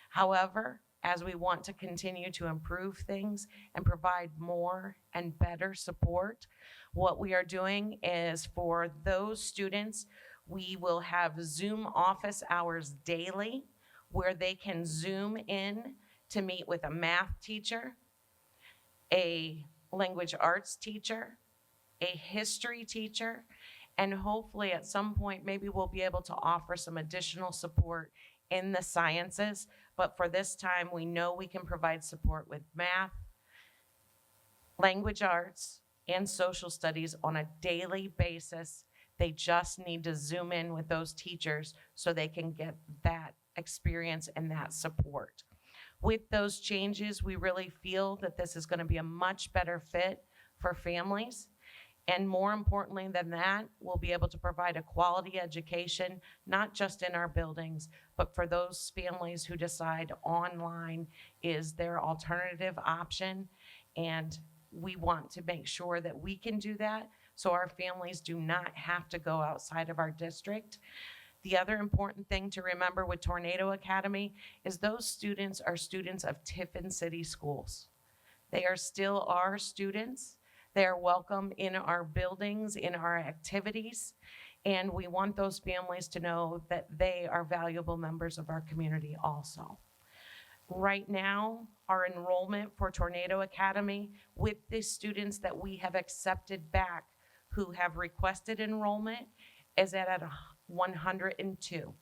[SPEAKER 13] However, as we want to continue to improve things and provide more and better support, what we are doing is for those students, we will have Zoom office hours daily where they can Zoom in to meet with a math teacher, a language arts teacher, a history teacher, and hopefully at some point, maybe we'll be able to offer some additional support in the sciences. But for this time, we know we can provide support with math, language arts, and social studies on a daily basis. They just need to Zoom in with those teachers so they can get that experience and that support. With those changes, we really feel that this is going to be a much better fit for families. And more importantly than that, we'll be able to provide a quality education, not just in our buildings, but for those families who decide online is their alternative option. And we want to make sure that we can do that so our families do not have to go outside of our district. The other important thing to remember with Tornado Academy is those students are students of Tiffin City Schools. They are still our students. They are welcome in our buildings, in our activities, and we want those families to know that they are valuable members of our community also. Right now, our enrollment for Tornado Academy with the students that we have accepted back who have requested enrollment is at 102.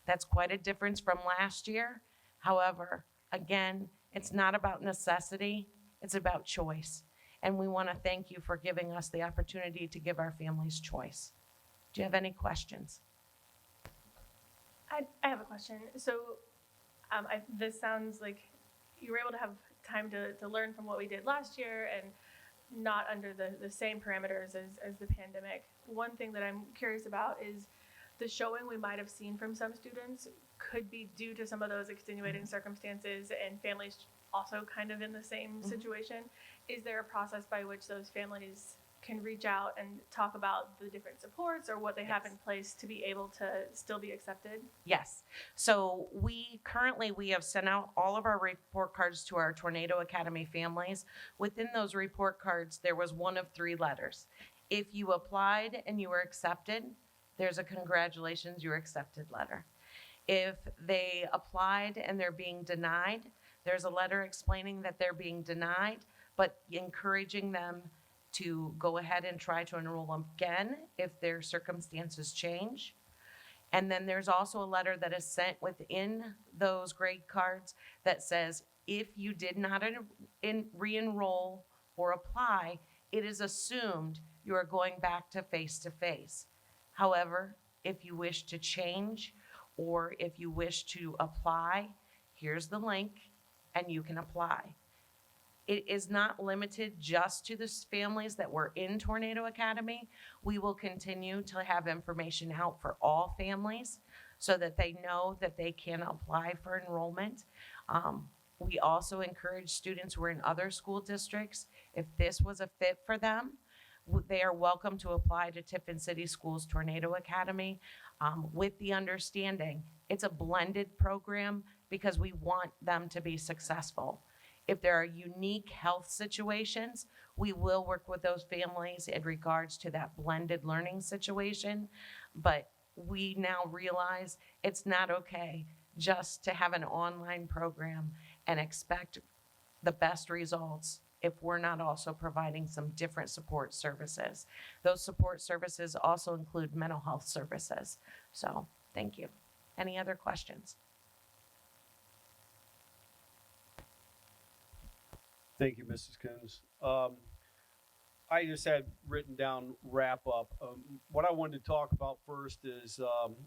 [SPEAKER 13] That's quite a difference from last year. However, again, it's not about necessity, it's about choice. And we want to thank you for giving us the opportunity to give our families choice. Do you have any questions?
[SPEAKER 3] I have a question. So this sounds like you were able to have time to learn from what we did last year and not under the same parameters as the pandemic. One thing that I'm curious about is the showing we might have seen from some students could be due to some of those extenuating circumstances and families also kind of in the same situation. Is there a process by which those families can reach out and talk about the different supports or what they have in place to be able to still be accepted?
[SPEAKER 13] Yes. So we have sent out all of our report cards to our Tornado Academy families. Within those report cards, there was one of 3 letters. If you applied and you were accepted, there's a congratulations, you're accepted letter. If they applied and they're being denied, there's a letter explaining that they're being denied, but encouraging them to go ahead and try to enroll again if their circumstances change. And then there's also a letter that is sent within those grade cards that says, if you did not re-enroll or apply, it is assumed you are going back to face-to-face. However, if you wish to change or if you wish to apply, here's the link and you can apply. It is not limited just to the families that were in Tornado Academy. We will continue to have information out for all families so that they know that they can apply for enrollment. We also encourage students who are in other school districts, if this was a fit for them, they are welcome to apply to Tiffin City Schools Tornado Academy with the understanding it's a blended program because we want them to be successful. If there are unique health situations, we will work with those families in regards to that blended learning situation. But we now realize it's not okay just to have an online program and expect the best results if we're not also providing some different support services. Those support services also include mental health services. So, thank you. Any other questions?
[SPEAKER 7] Thank you, Mrs. Coons. I just had written down wrap up. What I wanted to talk about first is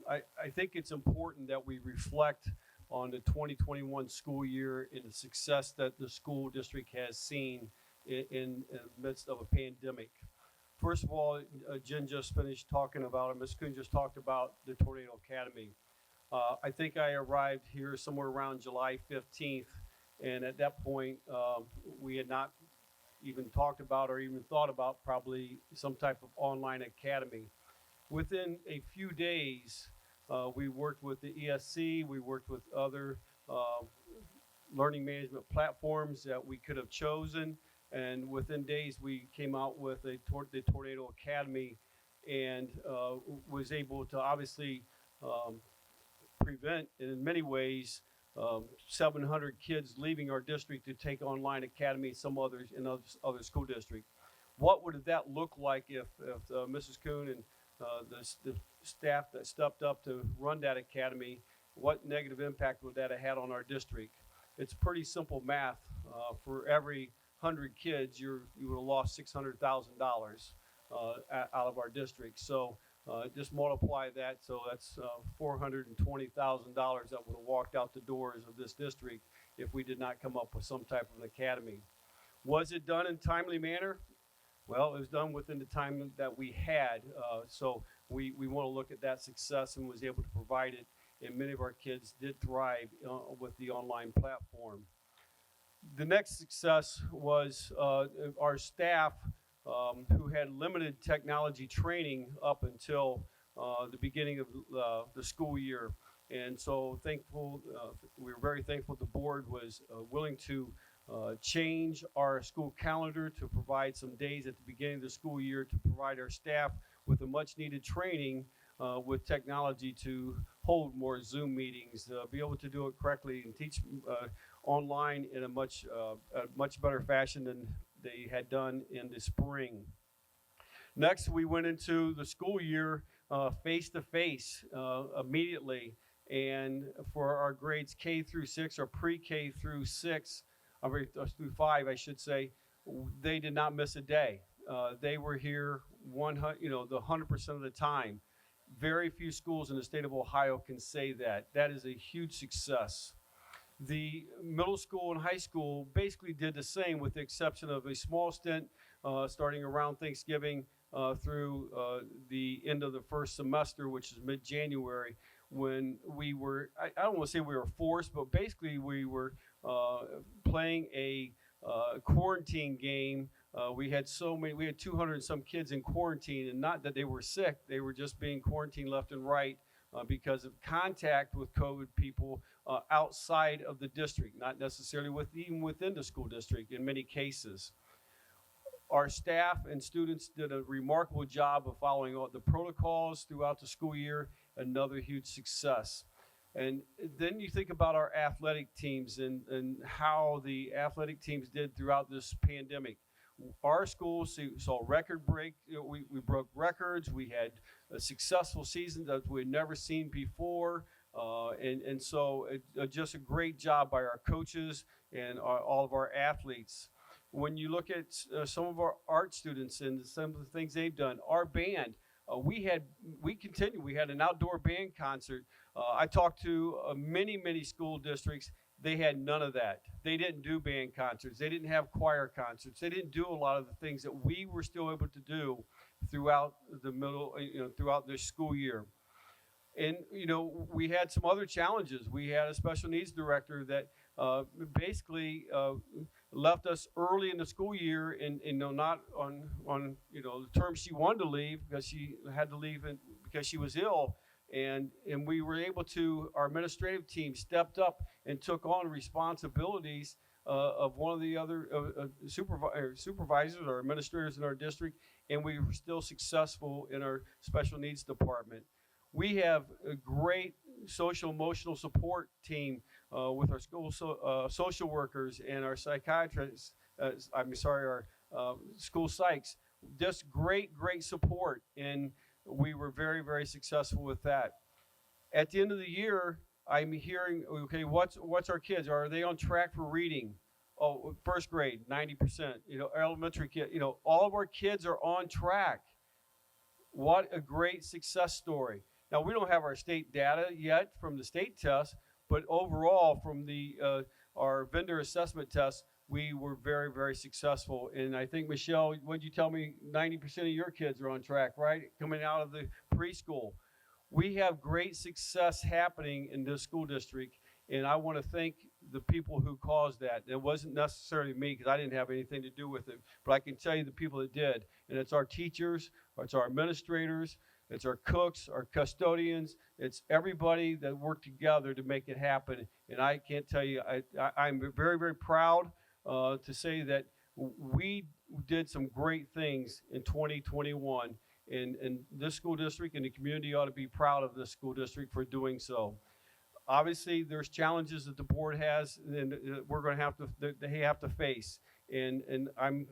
[SPEAKER 7] I think it's important that we reflect on the 2021 school year and the success that the school district has seen in the midst of a pandemic. First of all, Jen just finished talking about it. Ms. Coons just talked about the Tornado Academy. I think I arrived here somewhere around July 15th, and at that point, we had not even talked about or even thought about probably some type of online academy. Within a few days, we worked with the ESC, we worked with other learning management platforms that we could have chosen, and within days we came out with the Tornado Academy and was able to obviously prevent, in many ways, 700 kids leaving our district to take online academy, some others in other school districts. What would that look like if Mrs. Coon and the staff that stepped up to run that academy, what negative impact would that have had on our district? It's pretty simple math. For every 100 kids, you would have lost $600,000 out of our district. So just multiply that, so that's $420,000 that would have walked out the doors of this district if we did not come up with some type of an academy. Was it done in a timely manner? Well, it was done within the time that we had, so we want to look at that success and was able to provide it, and many of our kids did thrive with the online platform. The next success was our staff who had limited technology training up until the beginning of the school year. And so we were very thankful the board was willing to change our school calendar to provide some days at the beginning of the school year to provide our staff with a much needed training with technology to hold more Zoom meetings, be able to do it correctly and teach online in a much better fashion than they had done in the spring. Next, we went into the school year face-to-face immediately, and for our grades K through 6, or pre-K through 6, through 5, I should say, they did not miss a day. They were here 100% of the time. Very few schools in the state of Ohio can say that. That is a huge success. The middle school and high school basically did the same, with the exception of a small stint starting around Thanksgiving through the end of the first semester, which is mid-January, when we were, I don't want to say we were forced, but basically we were playing a quarantine game. We had 200 and some kids in quarantine, and not that they were sick, they were just being quarantined left and right because of contact with COVID people outside of the district, not necessarily even within the school district in many cases. Our staff and students did a remarkable job of following all the protocols throughout the school year, another huge success. And then you think about our athletic teams and how the athletic teams did throughout this pandemic. Our school saw record break. We broke records. We had a successful season that we had never seen before. And so just a great job by our coaches and all of our athletes. When you look at some of our art students and some of the things they've done, our band, we had an outdoor band concert. I talked to many school districts. They had none of that. They didn't do band concerts. They didn't have choir concerts. They didn't do a lot of the things that we were still able to do throughout throughout this school year. And, we had some other challenges. We had a special needs director that basically left us early in the school year and not on, the term she wanted to leave because she had to leave because she was ill. And we were able to, our administrative team stepped up and took on responsibilities of one of the other supervisors or administrators in our district, and we were still successful in our special needs department. We have a great social emotional support team with our school social workers and our psychiatrists, our school psychs. Just great support, and we were very, very successful with that. At the end of the year, I'm hearing, okay, what's our kids? Are they on track for reading? Oh, first grade, 90%. Elementary kid, all of our kids are on track. What a great success story. Now, we don't have our state data yet from the state test, but overall from our vendor assessment test, we were very, very successful. And I think, Michelle, what'd you tell me? 90% of your kids are on track, right? Coming out of the preschool. We have great success happening in this school district, and I want to thank the people who caused that. It wasn't necessarily me because I didn't have anything to do with it, but I can tell you the people that did. And it's our teachers, it's our administrators, it's our cooks, our custodians, it's everybody that worked together to make it happen. And I can't tell you, I'm very, very proud to say that we did some great things in 2021. And this school district and the community ought to be proud of this school district for doing so. Obviously, there's challenges that the board has, and we're going to have to, they have to face. And I'm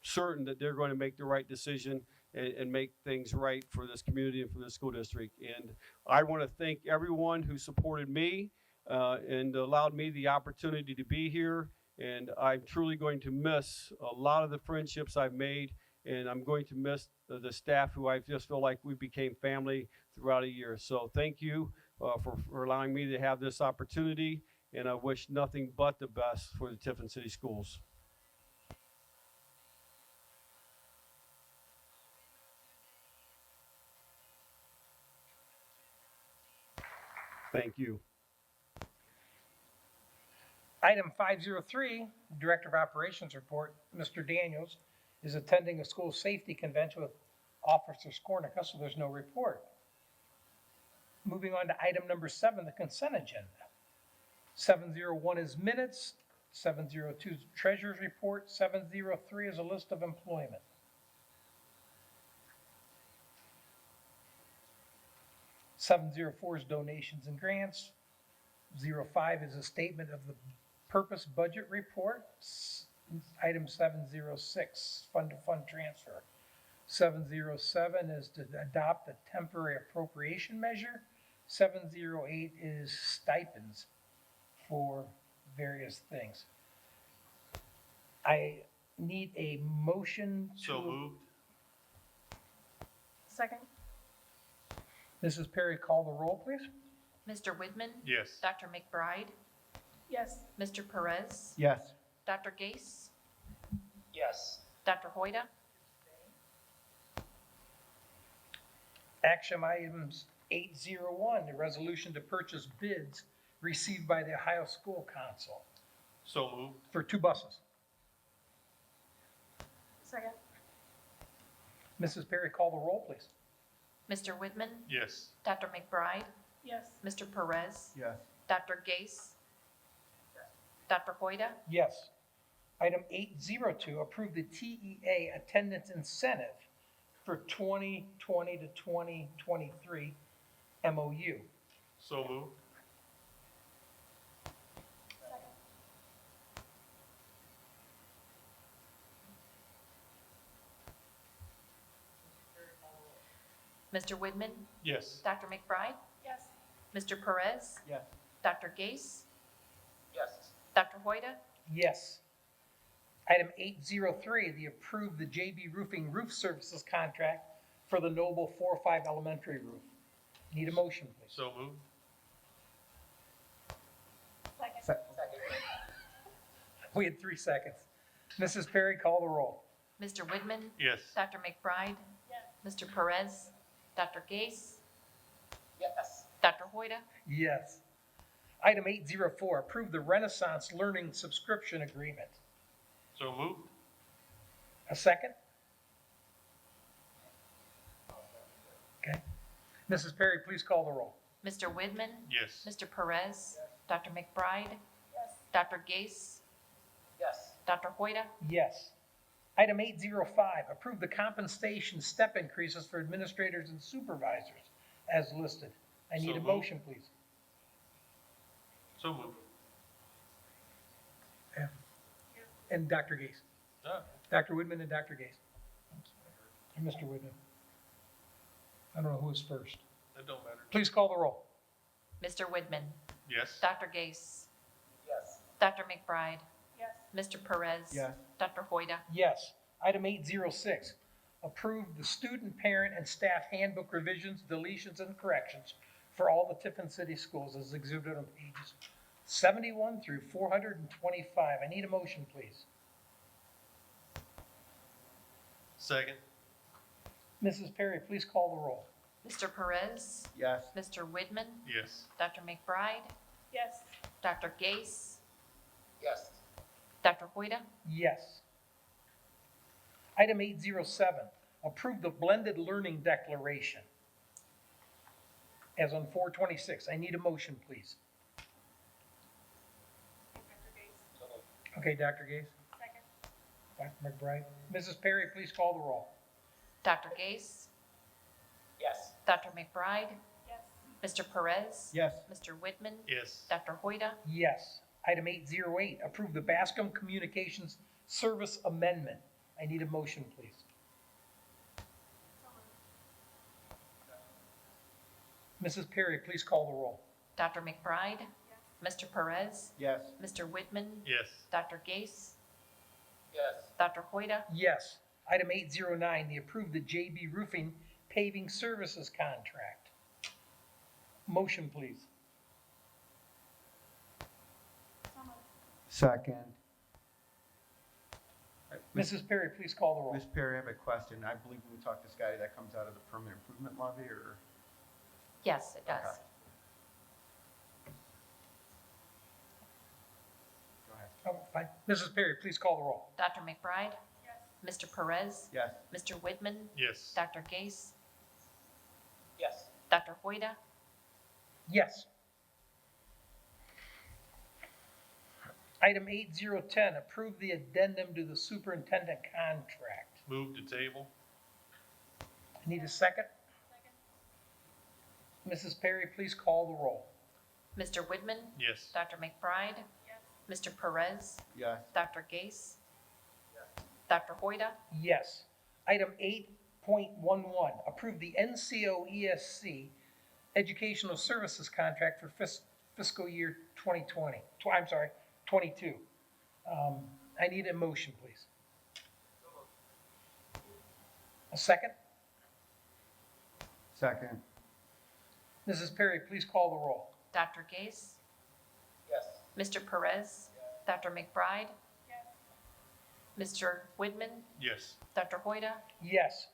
[SPEAKER 7] certain that they're going to make the right decision and make things right for this community and for this school district. And I want to thank everyone who supported me and allowed me the opportunity to be here. And I'm truly going to miss a lot of the friendships I've made, and I'm going to miss the staff who I just feel like we became family throughout a year. So thank you for allowing me to have this opportunity, and I wish nothing but the best for the Tiffin City Schools. Thank you.
[SPEAKER 1] Item 503, Director of Operations report, Mr. Daniels is attending a school safety convention with Officer Skornica, so there's no report. Moving on to item number 7, the consent agenda. 701 is minutes, 702 is treasurer's report, 703 is a list of employment. $704 is donations and grants. 05 is a statement of the purpose budget report. Item 706, fund-to-fund transfer. 707 is to adopt a temporary appropriation measure. 708 is stipends for various things. I need a motion to...
[SPEAKER 4] So moved.
[SPEAKER 3] Second.
[SPEAKER 1] Mrs. Perry, call the roll, please.
[SPEAKER 2] Mr. Widman?
[SPEAKER 4] Yes.
[SPEAKER 2] Dr. McBride?
[SPEAKER 3] Yes.
[SPEAKER 2] Mr. Perez?
[SPEAKER 5] Yes.
[SPEAKER 2] Dr. Gase?
[SPEAKER 6] Yes.
[SPEAKER 2] Dr. Hoyda?
[SPEAKER 1] Action items 801, the resolution to purchase bids received by the Ohio School Council
[SPEAKER 4] So moved.
[SPEAKER 1] for 2 buses.
[SPEAKER 3] Second.
[SPEAKER 1] Mrs. Perry, call the roll, please.
[SPEAKER 2] Mr. Widman?
[SPEAKER 4] Yes.
[SPEAKER 2] Dr. McBride?
[SPEAKER 3] Yes.
[SPEAKER 2] Mr. Perez?
[SPEAKER 5] Yes.
[SPEAKER 2] Dr. Gase? Dr. Hoyda?
[SPEAKER 1] Yes. Item 802, approve the TEA attendance incentive for 2020 to 2023 MOU.
[SPEAKER 4] So moved.
[SPEAKER 2] Mr. Widman?
[SPEAKER 4] Yes.
[SPEAKER 2] Dr. McBride?
[SPEAKER 3] Yes.
[SPEAKER 2] Mr. Perez?
[SPEAKER 5] Yes.
[SPEAKER 2] Dr. Gase?
[SPEAKER 6] Yes.
[SPEAKER 2] Dr. Hoyda?
[SPEAKER 1] Yes. Item 803, the approve the JB Roofing Roof Services contract for the Noble 4-5 elementary roof. Need a motion, please.
[SPEAKER 4] So moved.
[SPEAKER 3] Second.
[SPEAKER 1] We had 3 seconds. Mrs. Perry, call the roll.
[SPEAKER 2] Mr. Widman?
[SPEAKER 4] Yes.
[SPEAKER 2] Dr. McBride?
[SPEAKER 3] Yes.
[SPEAKER 2] Mr. Perez? Dr. Gase?
[SPEAKER 6] Yes.
[SPEAKER 2] Dr. Hoyda?
[SPEAKER 1] Yes. Item 804, approve the Renaissance Learning Subscription Agreement.
[SPEAKER 4] So moved.
[SPEAKER 1] A second? Okay. Mrs. Perry, please call the roll.
[SPEAKER 2] Mr. Widman?
[SPEAKER 4] Yes.
[SPEAKER 2] Mr. Perez? Dr. McBride? Dr. Gase?
[SPEAKER 6] Yes.
[SPEAKER 2] Dr. Hoida?
[SPEAKER 1] Yes. Item 805, approve the compensation step increases for administrators and supervisors as listed. I need
[SPEAKER 4] So
[SPEAKER 1] a
[SPEAKER 4] moved.
[SPEAKER 1] motion, please.
[SPEAKER 4] So moved.
[SPEAKER 1] And Dr. Gase. Dr. Whitman and Dr. Gase. And Mr. Whitman. I don't know who is first.
[SPEAKER 4] That don't matter.
[SPEAKER 1] Please call the roll.
[SPEAKER 2] Mr. Widman?
[SPEAKER 4] Yes.
[SPEAKER 2] Dr. Gase?
[SPEAKER 6] Yes.
[SPEAKER 2] Dr. McBride?
[SPEAKER 3] Yes.
[SPEAKER 2] Mr. Perez?
[SPEAKER 5] Yes.
[SPEAKER 2] Dr. Hoida?
[SPEAKER 1] Yes. Item 806, approve the student, parent, and staff handbook revisions, deletions, and corrections for all the Tiffin City schools as exhibited on pages 71 through 425. I need a motion, please.
[SPEAKER 4] Second.
[SPEAKER 1] Mrs. Perry, please call the roll.
[SPEAKER 2] Mr. Perez?
[SPEAKER 5] Yes.
[SPEAKER 2] Mr. Widman?
[SPEAKER 4] Yes.
[SPEAKER 2] Dr. McBride?
[SPEAKER 3] Yes.
[SPEAKER 2] Dr. Gase?
[SPEAKER 6] Yes.
[SPEAKER 2] Dr. Hoida?
[SPEAKER 1] Yes. Item 807, approve the blended learning declaration as on 426. I need a motion, please. Okay, Dr. Gase.
[SPEAKER 3] Second.
[SPEAKER 1] Dr. McBride. Mrs. Perry, please call the roll.
[SPEAKER 2] Dr. Gase?
[SPEAKER 6] Yes.
[SPEAKER 2] Dr. McBride?
[SPEAKER 3] Yes.
[SPEAKER 2] Mr. Perez?
[SPEAKER 5] Yes.
[SPEAKER 2] Mr. Widman?
[SPEAKER 4] Yes.
[SPEAKER 2] Dr. Hoida?
[SPEAKER 1] Yes. Item 808, approve the Bascom Communications Service Amendment. I need a motion, please. Mrs. Perry, please call the roll.
[SPEAKER 2] Dr. McBride? Mr. Perez?
[SPEAKER 5] Yes.
[SPEAKER 2] Mr. Widman?
[SPEAKER 4] Yes.
[SPEAKER 2] Dr. Gase?
[SPEAKER 6] Yes.
[SPEAKER 2] Dr. Hoida?
[SPEAKER 1] Yes. Item 809, the approve the JB Roofing Paving Services Contract. Motion, please.
[SPEAKER 5] Second.
[SPEAKER 1] Mrs. Perry, please call the roll.
[SPEAKER 5] Ms. Perry, I have a question. I believe when we talk to Scotty, that comes out of the permanent improvement levy, or?
[SPEAKER 2] Yes, it does.
[SPEAKER 5] Okay. Go ahead.
[SPEAKER 1] Oh, fine. Mrs. Perry, please call the roll.
[SPEAKER 2] Dr. McBride? Mr. Perez?
[SPEAKER 5] Yes.
[SPEAKER 2] Mr. Widman?
[SPEAKER 4] Yes.
[SPEAKER 2] Dr. Gase?
[SPEAKER 6] Yes.
[SPEAKER 2] Dr. Hoida?
[SPEAKER 1] Yes. Item 8010, approve the addendum to the superintendent contract.
[SPEAKER 4] Move to table.
[SPEAKER 1] I need a second. Mrs. Perry, please call the roll.
[SPEAKER 2] Mr. Widman?
[SPEAKER 4] Yes.
[SPEAKER 2] Dr. McBride? Mr. Perez?
[SPEAKER 5] Yes.
[SPEAKER 2] Dr. Gase? Dr. Hoida?
[SPEAKER 1] Yes. Item 8.11, approve the NCOESC Educational Services Contract for fiscal year 2020. I'm sorry, 22. I need a motion, please. A second?
[SPEAKER 5] Second.
[SPEAKER 1] Mrs. Perry, please call the roll.
[SPEAKER 2] Dr. Gase?
[SPEAKER 6] Yes.
[SPEAKER 2] Mr. Perez? Dr. McBride? Mr. Widman?
[SPEAKER 4] Yes.
[SPEAKER 2] Dr. Hoida?
[SPEAKER 1] Yes.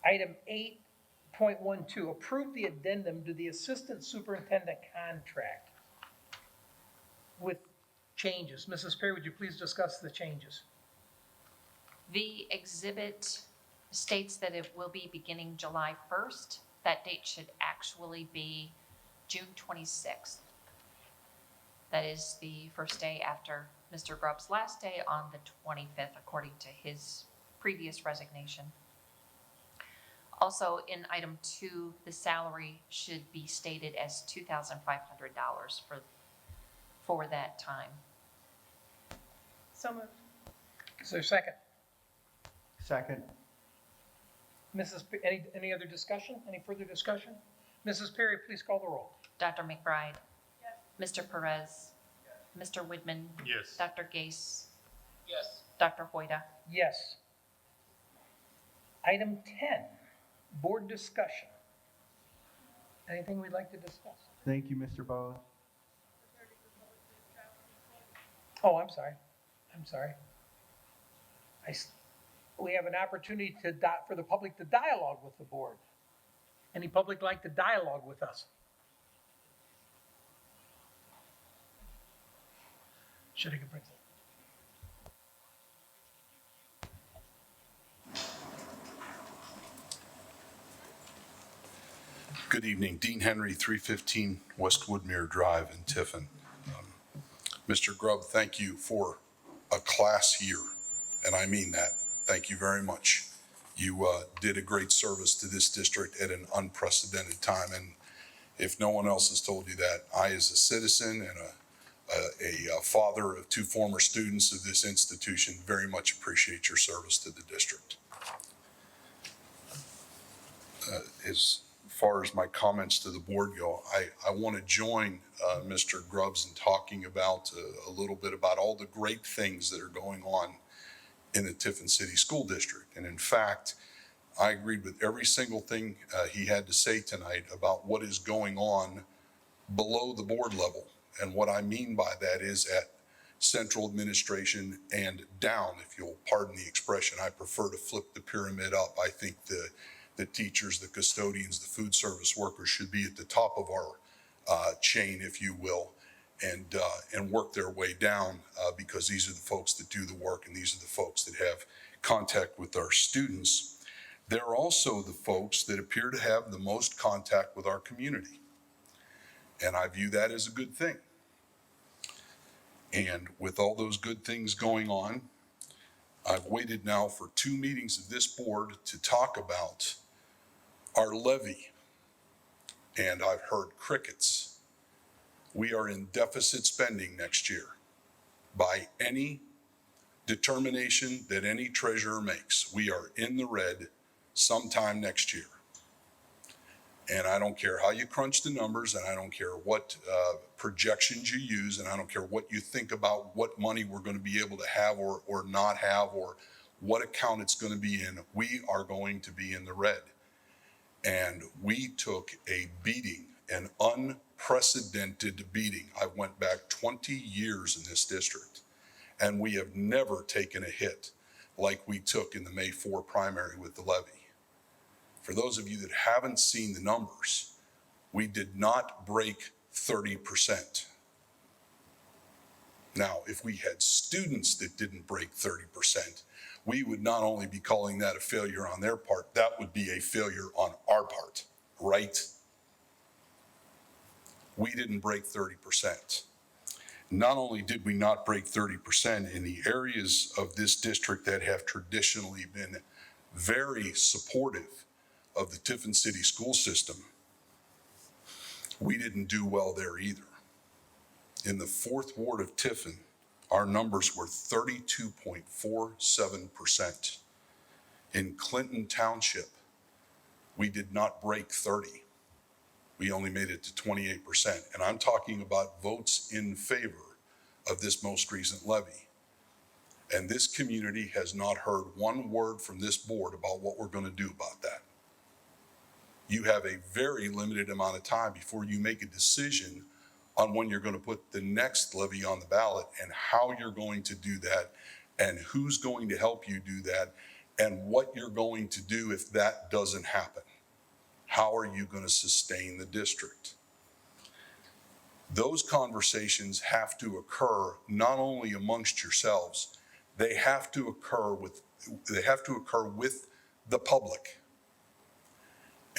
[SPEAKER 1] Item 8.12, approve the addendum to the Assistant Superintendent Contract with changes. Mrs. Perry, would you please discuss the changes?
[SPEAKER 2] The exhibit states that it will be beginning July 1st. That date should actually be June 26th. That is the first day after Mr. Grubb's last day on the 25th, according to his previous resignation. Also, in item 2, the salary should be stated as $2,500 for that time.
[SPEAKER 3] So moved.
[SPEAKER 1] Is there a second?
[SPEAKER 5] Second.
[SPEAKER 1] Any other discussion? Any further discussion? Mrs. Perry, please call the roll.
[SPEAKER 2] Dr. McBride? Mr. Perez? Mr. Widman?
[SPEAKER 4] Yes.
[SPEAKER 2] Dr. Gase?
[SPEAKER 6] Yes.
[SPEAKER 2] Dr. Hoida?
[SPEAKER 1] Yes. Item 10, board discussion. Anything we'd like to discuss?
[SPEAKER 5] Thank you, Mr. Bowes.
[SPEAKER 1] Oh, I'm sorry. We have an opportunity for the public to dialogue with the board. Any public like to dialogue with us? Should I get Brent?
[SPEAKER 14] Good evening, Dean Henry, 315 West Woodmere Drive in Tiffin. Mr. Grubb, thank you for a class year, and I mean that. Thank you very much. You did a great service to this district at an unprecedented time, and if no one else has told you that, I, as a citizen and a father of two former students of this institution, very much appreciate your service to the district. As far as my comments to the board go, I want to join Mr. Grubbs in talking about a little bit about all the great things that are going on in the Tiffin City School District. And in fact, I agreed with every single thing he had to say tonight about what is going on below the board level. And what I mean by that is at central administration and down, if you'll pardon the expression. I prefer to flip the pyramid up. I think the teachers, the custodians, the food service workers should be at the top of our chain, if you will, and work their way down because these are the folks that do the work and these are the folks that have contact with our students. They're also the folks that appear to have the most contact with our community. And I view that as a good thing. And with all those good things going on, I've waited now for 2 meetings of this board to talk about our levy, and I've heard crickets. We are in deficit spending next year by any determination that any treasurer makes. We are in the red sometime next year. And I don't care how you crunch the numbers, and I don't care what projections you use, and I don't care what you think about what money we're going to be able to have or not have, or what account it's going to be in. We are going to be in the red. And we took a beating, an unprecedented beating. I went back 20 years in this district, and we have never taken a hit like we took in the May 4 primary with the levy. For those of you that haven't seen the numbers, we did not break 30%. Now, if we had students that didn't break 30%, we would not only be calling that a failure on their part, that would be a failure on our part, right? We didn't break 30%. Not only did we not break 30% in the areas of this district that have traditionally been very supportive of the Tiffin City school system, we didn't do well there either. In the 4th Ward of Tiffin, our numbers were 32.47%. In Clinton Township, we did not break 30. We only made it to 28%. And I'm talking about votes in favor of this most recent levy. And this community has not heard one word from this board about what we're going to do about that. You have a very limited amount of time before you make a decision on when you're going to put the next levy on the ballot and how you're going to do that and who's going to help you do that and what you're going to do if that doesn't happen. How are you going to sustain the district? Those conversations have to occur not only amongst yourselves, they have to occur with the public.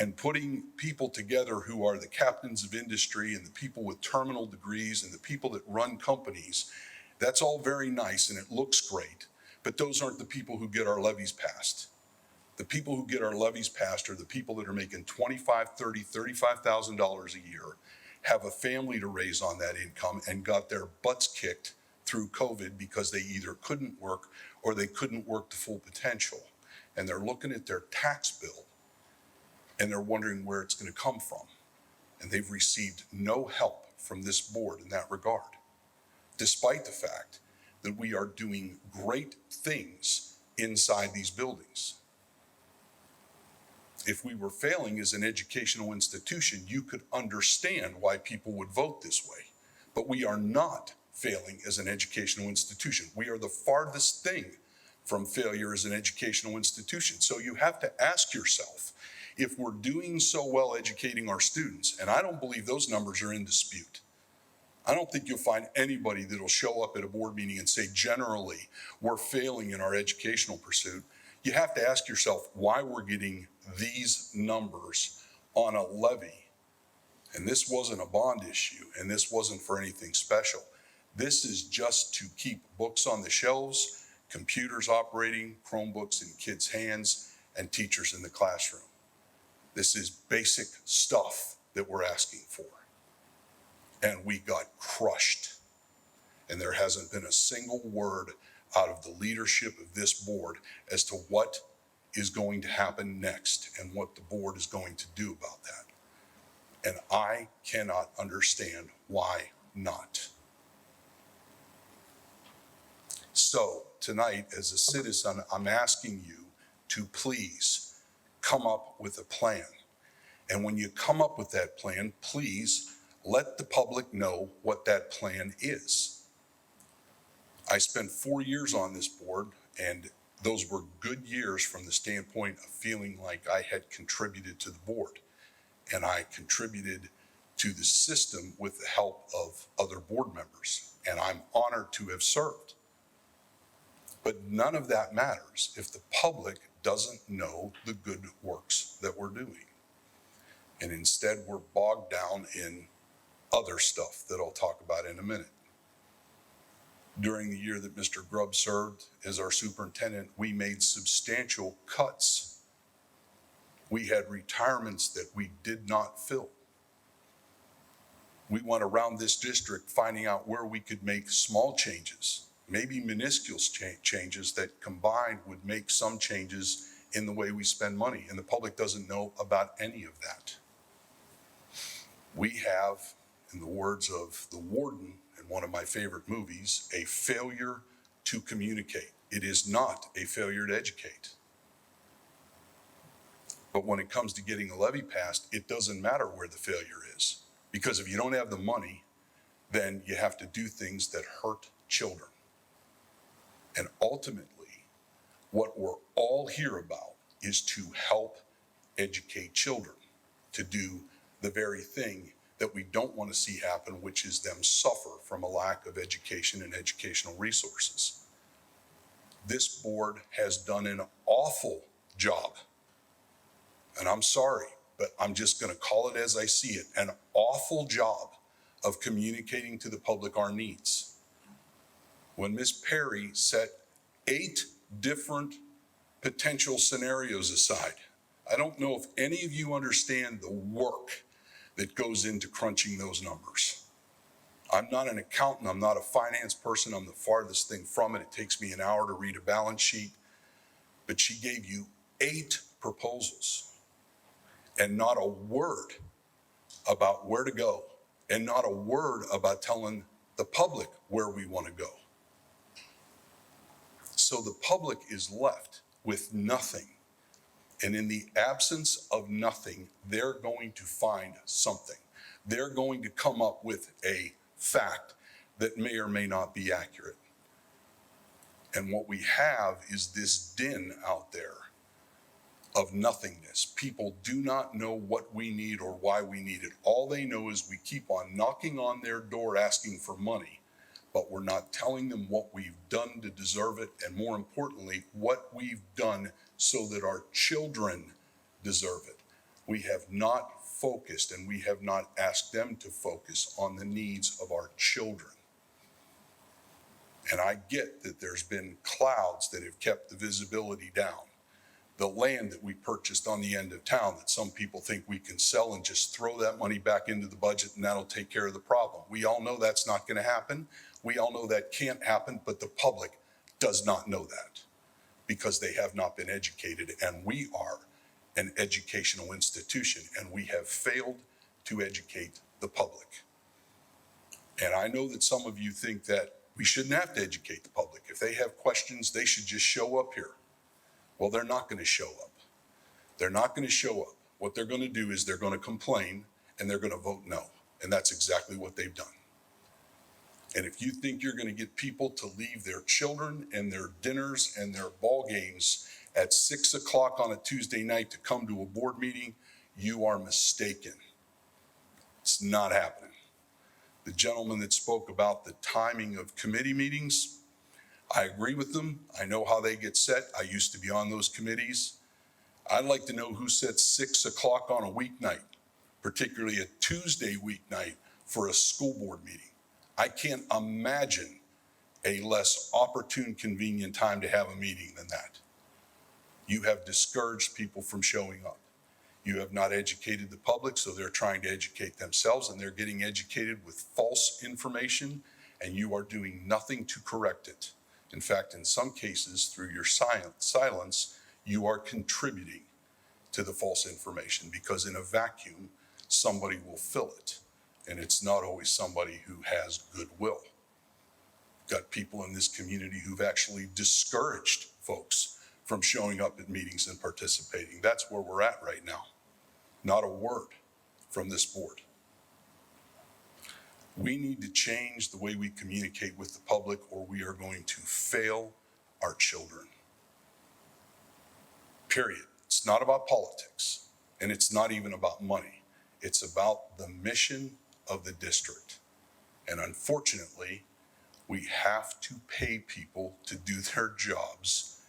[SPEAKER 14] And putting people together who are the captains of industry and the people with terminal degrees and the people that run companies, that's all very nice and it looks great, but those aren't the people who get our levies passed. The people who get our levies passed are the people that are making $25,000, $30,000, $35,000 a year, have a family to raise on that income, and got their butts kicked through COVID because they either couldn't work or they couldn't work to full potential. And they're looking at their tax bill and they're wondering where it's going to come from. And they've received no help from this board in that regard, despite the fact that we are doing great things inside these buildings. If we were failing as an educational institution, you could understand why people would vote this way. But we are not failing as an educational institution. We are the farthest thing from failure as an educational institution. So you have to ask yourself, if we're doing so well educating our students, and I don't believe those numbers are in dispute. I don't think you'll find anybody that'll show up at a board meeting and say, generally, we're failing in our educational pursuit. You have to ask yourself why we're getting these numbers on a levy. And this wasn't a bond issue, and this wasn't for anything special. This is just to keep books on the shelves, computers operating, Chromebooks in kids' hands, and teachers in the classroom. This is basic stuff that we're asking for. And we got crushed. And there hasn't been a single word out of the leadership of this board as to what is going to happen next and what the board is going to do about that. And I cannot understand why not. So tonight, as a citizen, I'm asking you to please come up with a plan. And when you come up with that plan, please let the public know what that plan is. I spent 4 years on this board, and those were good years from the standpoint of feeling like I had contributed to the board. And I contributed to the system with the help of other board members. And I'm honored to have served. But none of that matters if the public doesn't know the good works that we're doing. And instead, we're bogged down in other stuff that I'll talk about in a minute. During the year that Mr. Grubb served as our superintendent, we made substantial cuts. We had retirements that we did not fill. We went around this district finding out where we could make small changes, maybe minuscule changes that combined would make some changes in the way we spend money. And the public doesn't know about any of that. We have, in the words of the warden in one of my favorite movies, a failure to communicate. It is not a failure to educate. But when it comes to getting a levy passed, it doesn't matter where the failure is. Because if you don't have the money, then you have to do things that hurt children. And ultimately, what we're all here about is to help educate children, to do the very thing that we don't want to see happen, which is them suffer from a lack of education and educational resources. This board has done an awful job, and I'm sorry, but I'm just going to call it as I see it, an awful job of communicating to the public our needs. When Ms. Perry set 8 different potential scenarios aside, I don't know if any of you understand the work that goes into crunching those numbers. I'm not an accountant, I'm not a finance person, I'm the farthest thing from it. It takes me an hour to read a balance sheet. But she gave you 8 proposals and not a word about where to go and not a word about telling the public where we want to go. So the public is left with nothing. And in the absence of nothing, they're going to find something. They're going to come up with a fact that may or may not be accurate. And what we have is this din out there of nothingness. People do not know what we need or why we need it. All they know is we keep on knocking on their door asking for money, but we're not telling them what we've done to deserve it, and more importantly, what we've done so that our children deserve it. We have not focused, and we have not asked them to focus on the needs of our children. And I get that there's been clouds that have kept the visibility down. The land that we purchased on the end of town that some people think we can sell and just throw that money back into the budget and that'll take care of the problem. We all know that's not going to happen. We all know that can't happen, but the public does not know that, because they have not been educated, and we are an educational institution, and we have failed to educate the public. And I know that some of you think that we shouldn't have to educate the public. If they have questions, they should just show up here. Well, they're not going to show up. They're not going to show up. What they're going to do is they're going to complain, and they're going to vote no. And that's exactly what they've done. And if you think you're going to get people to leave their children and their dinners and their ball games at 6 o'clock on a Tuesday night to come to a board meeting, you are mistaken. It's not happening. The gentleman that spoke about the timing of committee meetings, I agree with them. I know how they get set. I used to be on those committees. I'd like to know who sets 6 o'clock on a weeknight, particularly a Tuesday weeknight for a school board meeting. I can't imagine a less opportune, convenient time to have a meeting than that. You have discouraged people from showing up. You have not educated the public, so they're trying to educate themselves, and they're getting educated with false information, and you are doing nothing to correct it. In fact, in some cases, through your silence, you are contributing to the false information, because in a vacuum, somebody will fill it, and it's not always somebody who has goodwill. Got people in this community who've actually discouraged folks from showing up at meetings and participating. That's where we're at right now. Not a word from this board. We need to change the way we communicate with the public, or we are going to fail our children. Period. It's not about politics, and it's not even about money. It's about the mission of the district. And unfortunately, we have to pay people to do their jobs,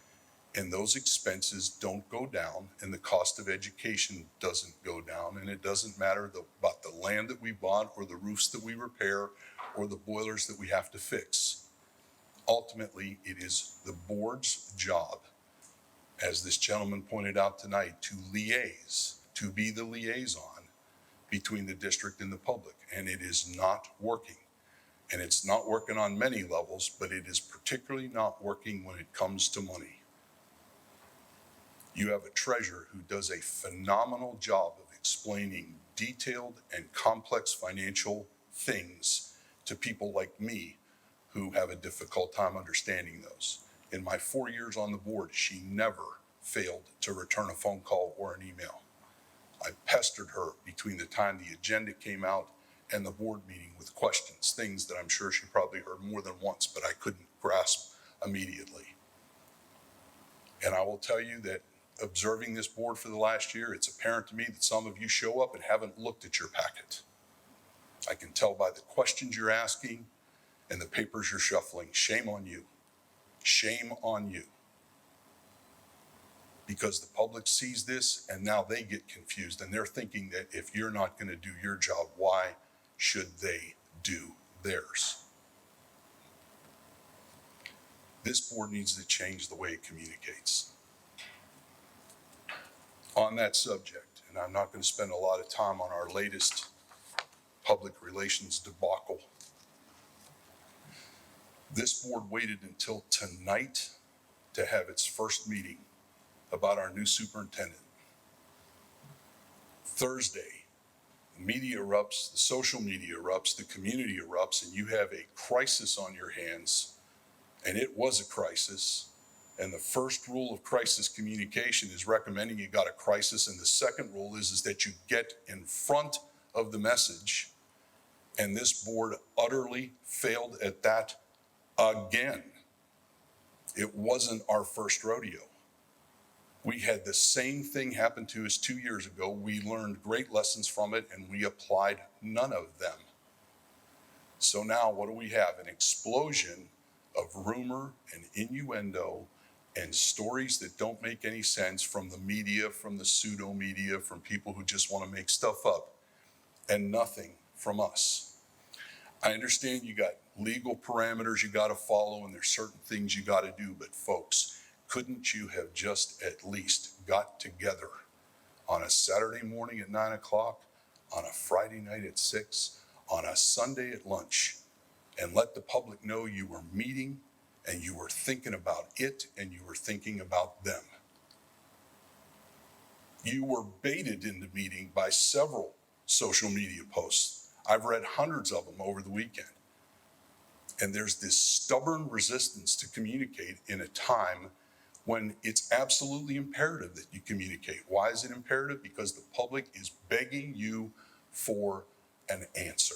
[SPEAKER 14] and those expenses don't go down, and the cost of education doesn't go down, and it doesn't matter about the land that we bought or the roofs that we repair or the boilers that we have to fix. Ultimately, it is the board's job, as this gentleman pointed out tonight, to liaise, to be the liaison between the district and the public, and it is not working. And it's not working on many levels, but it is particularly not working when it comes to money. You have a treasurer who does a phenomenal job of explaining detailed and complex financial things to people like me who have a difficult time understanding those. In my 4 years on the board, she never failed to return a phone call or an email. I pestered her between the time the agenda came out and the board meeting with questions, things that I'm sure she probably heard more than once, but I couldn't grasp immediately. And I will tell you that observing this board for the last year, it's apparent to me that some of you show up and haven't looked at your packet. I can tell by the questions you're asking and the papers you're shuffling. Shame on you. Shame on you. Because the public sees this and now they get confused, and they're thinking that if you're not going to do your job, why should they do theirs? This board needs to change the way it communicates. On that subject, and I'm not going to spend a lot of time on our latest public relations debacle, this board waited until tonight to have its first meeting about our new superintendent. Thursday, the media erupts, the social media erupts, the community erupts, and you have a crisis on your hands, and it was a crisis. And the first rule of crisis communication is recommending you got a crisis, and the second rule is that you get in front of the message, and this board utterly failed at that again. It wasn't our first rodeo. We had the same thing happen to us 2 years ago. We learned great lessons from it, and we applied none of them. So now what do we have? An explosion of rumor and innuendo and stories that don't make any sense from the media, from the pseudo media, from people who just want to make stuff up, and nothing from us. I understand you got legal parameters you got to follow, and there's certain things you got to do, but folks, couldn't you have just at least got together on a Saturday morning at 9 o'clock, on a Friday night at 6, on a Sunday at lunch, and let the public know you were meeting and you were thinking about it and you were thinking about them? You were baited into meeting by several social media posts. I've read hundreds of them over the weekend. And there's this stubborn resistance to communicate in a time when it's absolutely imperative that you communicate. Why is it imperative? Because the public is begging you for an answer.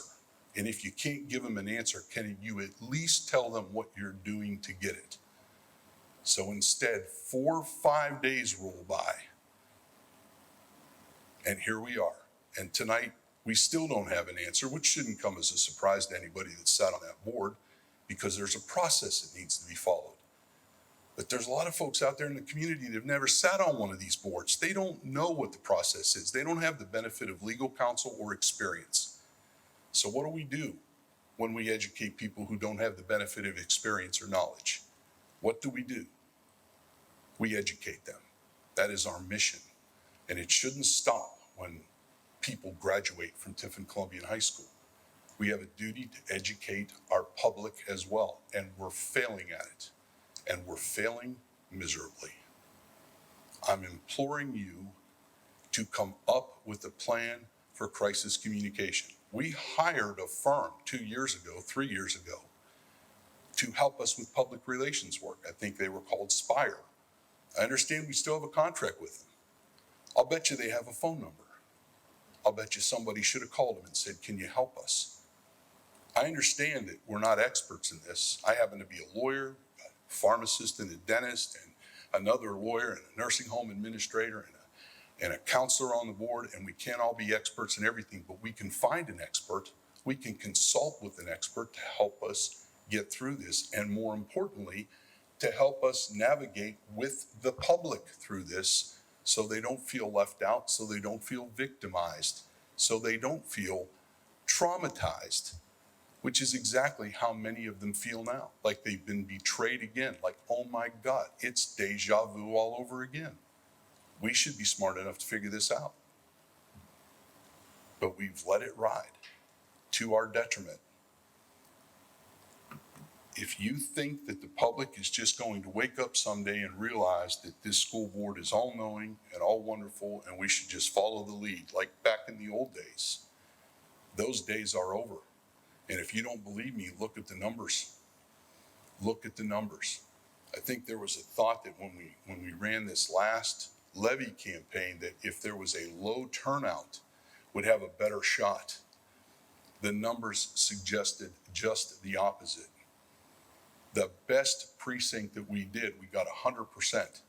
[SPEAKER 14] And if you can't give them an answer, can you at least tell them what you're doing to get it? So instead, 4 or 5 days roll by, and here we are. And tonight, We still don't have an answer, which shouldn't come as a surprise to anybody that sat on that board, because there's a process that needs to be followed. But there's a lot of folks out there in the community that have never sat on one of these boards. They don't know what the process is. They don't have the benefit of legal counsel or experience. So what do when we educate people who don't have the benefit of experience or knowledge? What do? We educate them. That is our mission. And it shouldn't stop when people graduate from Tiffin Columbian High School. We have a duty to educate our public as well, and we're failing at it. And we're failing miserably. I'm imploring you to come up with a plan for crisis communication. We hired a firm 2 years ago, 3 years ago, to help us with public relations work. I think they were called Spire. I understand we still have a contract with them. I'll bet you they have a phone number. I'll bet you somebody should have called them and said, can you help us? I understand that we're not experts in this. I happen to be a lawyer, a pharmacist and a dentist, and another lawyer and a nursing home administrator and a counselor on the board, and we can't all be experts in everything, but we can find an expert. We can consult with an expert to help us get through this, and more importantly, to help us navigate with the public through this, so they don't feel left out, so they don't feel victimized, so they don't feel traumatized, which is exactly how many of them feel now, like they've been betrayed again, like, oh my God, it's deja vu all over again. We should be smart enough to figure this out. But we've let it ride to our detriment. If you think that the public is just going to wake up someday and realize that this school board is all-knowing and all wonderful and we should just follow the lead, like back in the old days, those days are over. And if you don't believe me, look at the numbers. Look at the numbers. I think there was a thought that when we ran this last levy campaign, that if there was a low turnout, would have a better shot. The numbers suggested just the opposite. The best precinct that we did, we got 100%,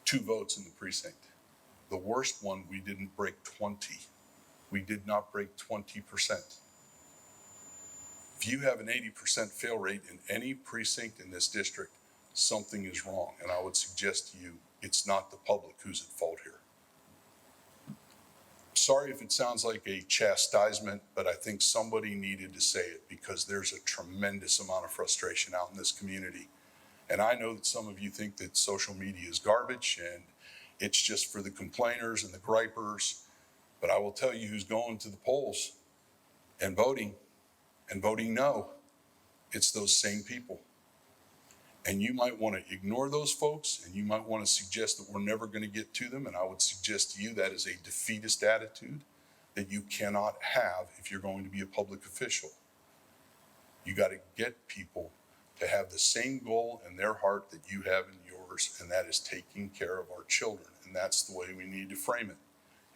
[SPEAKER 14] 2 votes in the precinct. The worst one, we didn't break 20. We did not break 20%. If you have an 80% fail rate in any precinct in this district, something is wrong. And I would suggest to you, it's not the public who's at fault here. Sorry if it sounds like a chastisement, but I think somebody needed to say it, because there's a tremendous amount of frustration out in this community. And I know that some of you think that social media is garbage and it's just for the complainers and the gripers. But I will tell you who's going to the polls and voting no. It's those same people. And you might want to ignore those folks, and you might want to suggest that we're never going to get to them. And I would suggest to you that is a defeatist attitude that you cannot have if you're going to be a public official. You got to get people to have the same goal in their heart that you have in yours, and that is taking care of our children. And that's the way we need to frame it.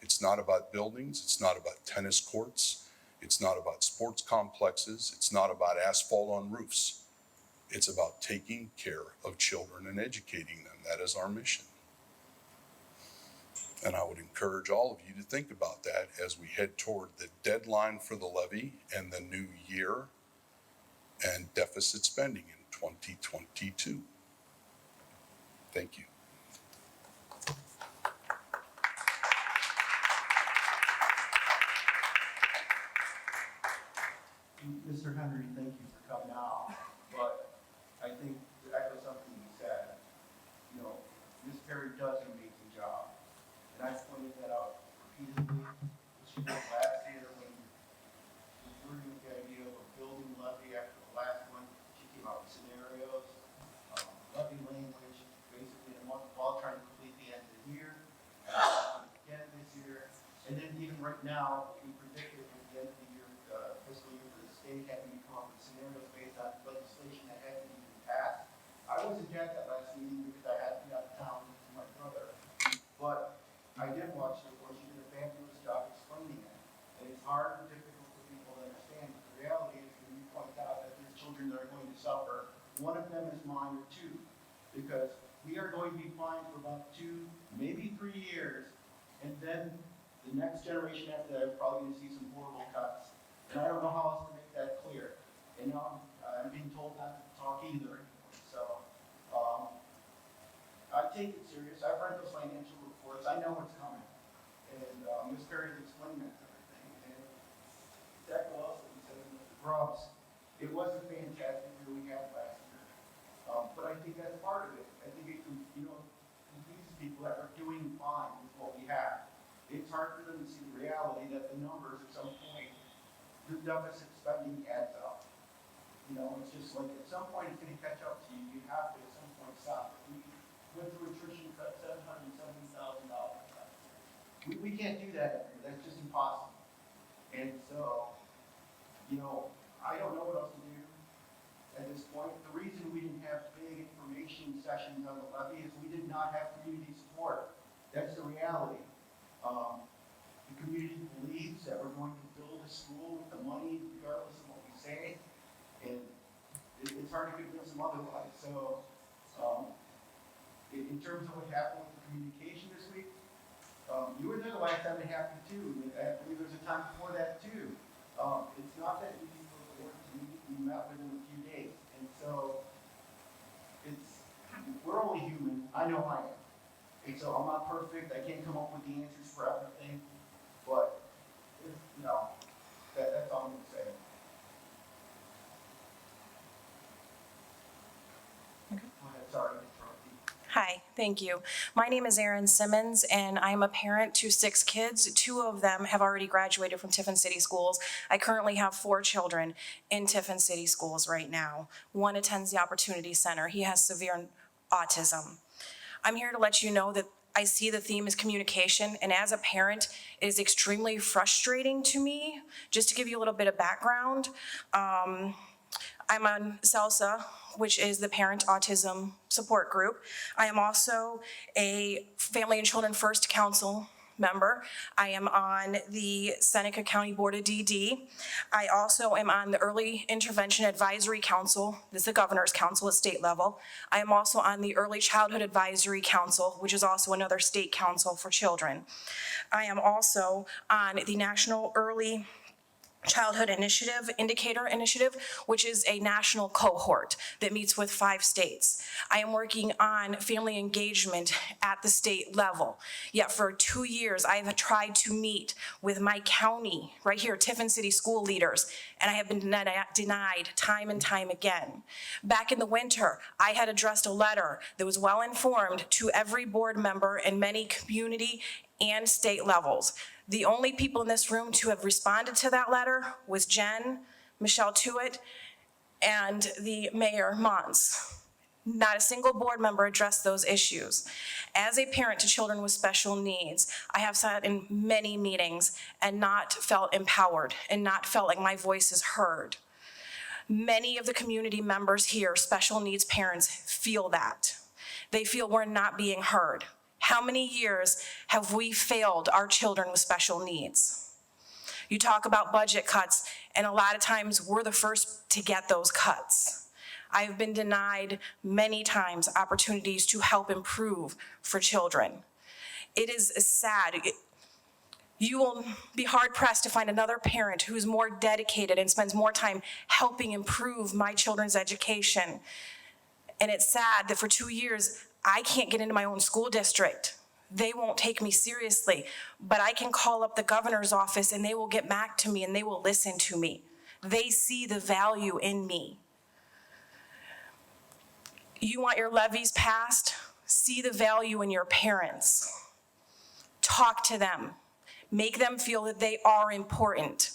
[SPEAKER 14] It's not about buildings. It's not about tennis courts. It's not about sports complexes. It's not about asphalt on roofs. It's about taking care of children and educating them. That is our mission. And I would encourage all of you to think about that as we head toward the deadline for the levy and the new year and deficit spending in 2022. Thank you.
[SPEAKER 5] Mr. Henry, thank you for coming out. But I think to echo something you said, Ms. Perry does an amazing job. And I've pointed that out repeatedly. She did last year when we were with the idea of a building levy after the last one. She came out with scenarios, levy language, basically in a month while trying to complete the end of the year. Again this year. And then even right now, we predicted at the end of the year, fiscal year for the state having to come up with scenarios based on legislation that hadn't even passed. I wasn't at that last meeting because I had to be out of town with my brother. But I did watch the report. She did a fabulous job explaining it. And it's hard and difficult for people to understand. But the reality is, when you point out that there's children that are going to suffer, one of them is mine or 2. Because we are going to be fined for about 2, maybe 3 years. And then the The next generation after that is probably gonna see some horrible cuts. And I don't know how else to make that clear. And now I'm being told not to talk either anymore. So, I take it serious. I've read those financial reports. I know what's coming. And Ms. Perry's explained that to everything. And Zach also said with the grubs, it was a fantastic year we had last year. But I think that's part of it. I think it confuses people that are doing fine with what we have. It's hard for them to see the reality that the numbers at some point, the deficit spending adds up. It's just like at some point it's going to catch up to you. You have to at some point stop. We went through attrition cut $770,000. We can't do that every year. That's just impossible. And so, I don't know what else to do at this point. The reason we didn't have big information sessions on the levy is we did not have community support. That's the reality. The community believes that we're going to build a school with the money regardless of what we say, and it's hard to convince them otherwise. So, in terms of what happened with the communication this week, you were there the last time it happened too. I believe there's a time before that too. It's not that easy for the board to meet. We met within a few days, and so we're only human. I know I am. And so I'm not perfect. I can't come up with the answers for everything, but that's all I'm going to say.
[SPEAKER 1] Okay.
[SPEAKER 5] Go ahead. Sorry to interrupt you.
[SPEAKER 15] Hi, thank you. My name is Erin Simmons, and I'm a parent to 6 kids. 2 of them have already graduated from Tiffin City Schools. I currently have 4 children in Tiffin City Schools right now. One attends the Opportunity Center. He has severe autism. I'm here to let you know that I see the theme is communication, and as a parent, it is extremely frustrating to me. Just to give you a little bit of background, I'm on SALSA, which is the Parent Autism Support Group. I am also a Family and Children First Council member. I am on the Seneca County Board of DD. I also am on the Early Intervention Advisory Council. This is the Governor's Council at state level. I am also on the Early Childhood Advisory Council, which is also another state council for children. I am also on the National Early Childhood Indicator Initiative, which is a national cohort that meets with 5 states. I am working on family engagement at the state level. Yet for 2 years, I have tried to meet with my county, right here, Tiffin City school leaders, and I have been denied time and time again. Back in the winter, I had addressed a letter that was well informed to every board member and many community and state levels. The only people in this room to have responded to that letter was Jen, Michelle Tuitt, and the Mayor Mons. Not a single board member addressed those issues. As a parent to children with special needs, I have sat in many meetings and not felt empowered and not felt like my voice is heard. Many of the community members here, special needs parents, feel that. They feel we're not being heard. How many years have we failed our children with special needs? You talk about budget cuts, and a lot of times we're the first to get those cuts. I've been denied many times opportunities to help improve for children. It is sad. You will be hard-pressed to find another parent who's more dedicated and spends more time helping improve my children's education. And it's sad that for 2 years, I can't get into my own school district. They won't take me seriously, but I can call up the governor's office and they will get back to me and they will listen to me. They see the value in me. You want your levies passed? See the value in your parents. Talk to them. Make them feel that they are important.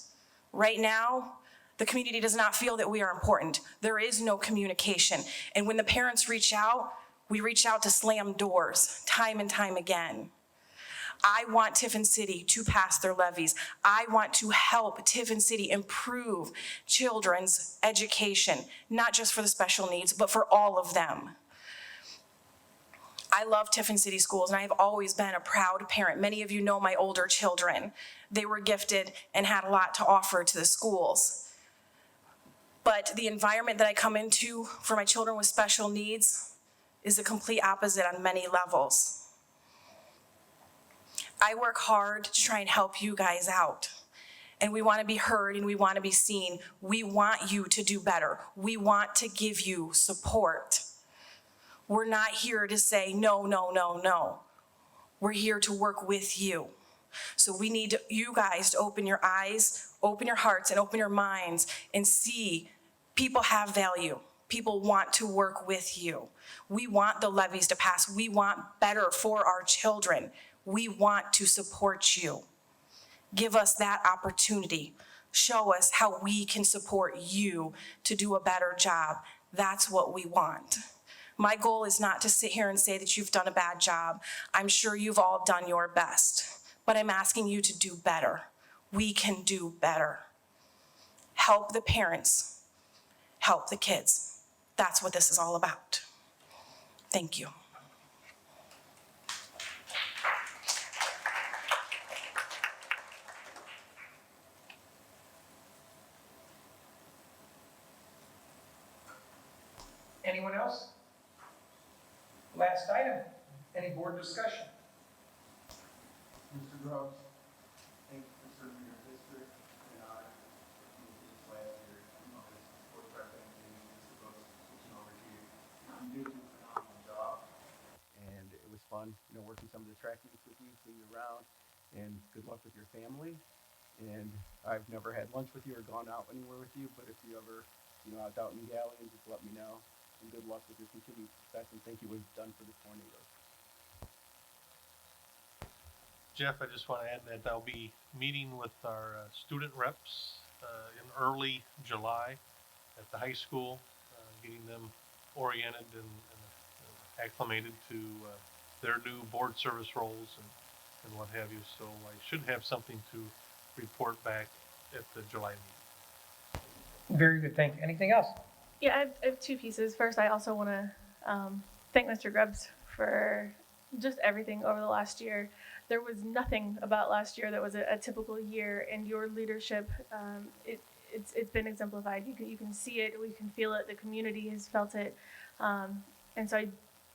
[SPEAKER 15] Right now, the community does not feel that we are important. There is no communication. And when the parents reach out, we reach out to slam doors time and time again. I want Tiffin City to pass their levies. I want to help Tiffin City improve children's education, not just for the special needs, but for all of them. I love Tiffin City Schools, and I have always been a proud parent. Many of you know my older children. They were gifted and had a lot to offer to the schools. But the environment that I come into for my children with special needs is a complete opposite on many levels. I work hard to try and help you guys out. And we want to be heard and we want to be seen. We want you to do better. We want to give you support. We're not here to say no, no, no, no. We're here to work with you. So we need you guys to open your eyes, open your hearts, and open your minds and see people have value. People want to work with you. We want the levies to pass. We want better for our children. We want to support you. Give us that opportunity. Show us how we can support you to do a better job. That's what we want. My goal is not to sit here and say that you've done a bad job. I'm sure you've all done your best, but I'm asking you to do better. We can do better. Help the parents. Help the kids. That's what this is all about. Thank you.
[SPEAKER 1] Anyone else? Last item, any board discussion?
[SPEAKER 5] Mr. Grubbs, thank you for serving your district and I. This last year, as board president, and Mr. Brooks switching over to you. You did do a phenomenal job. And it was fun, working some of the track meets with you, seeing you around, and good luck with your family. And I've never had lunch with you or gone out anywhere with you, but if you ever, out in the gallery, just let me know. And good luck with your continued success, and thank you for what you've done for the tornadoes.
[SPEAKER 4] Jeff, I just want to add that I'll be meeting with our student reps in early July at the high school, getting them oriented and acclimated to their new board service roles and what have you. So I should have something to report back at the July meeting.
[SPEAKER 1] Very good, thank you. Anything else?
[SPEAKER 3] Yeah, I have two pieces. First, I also want to thank Mr. Grubbs for just everything over the last year. There was nothing about last year that was a typical year, and your leadership, it's been exemplified. You can see it, we can feel it, the community has felt it. And so I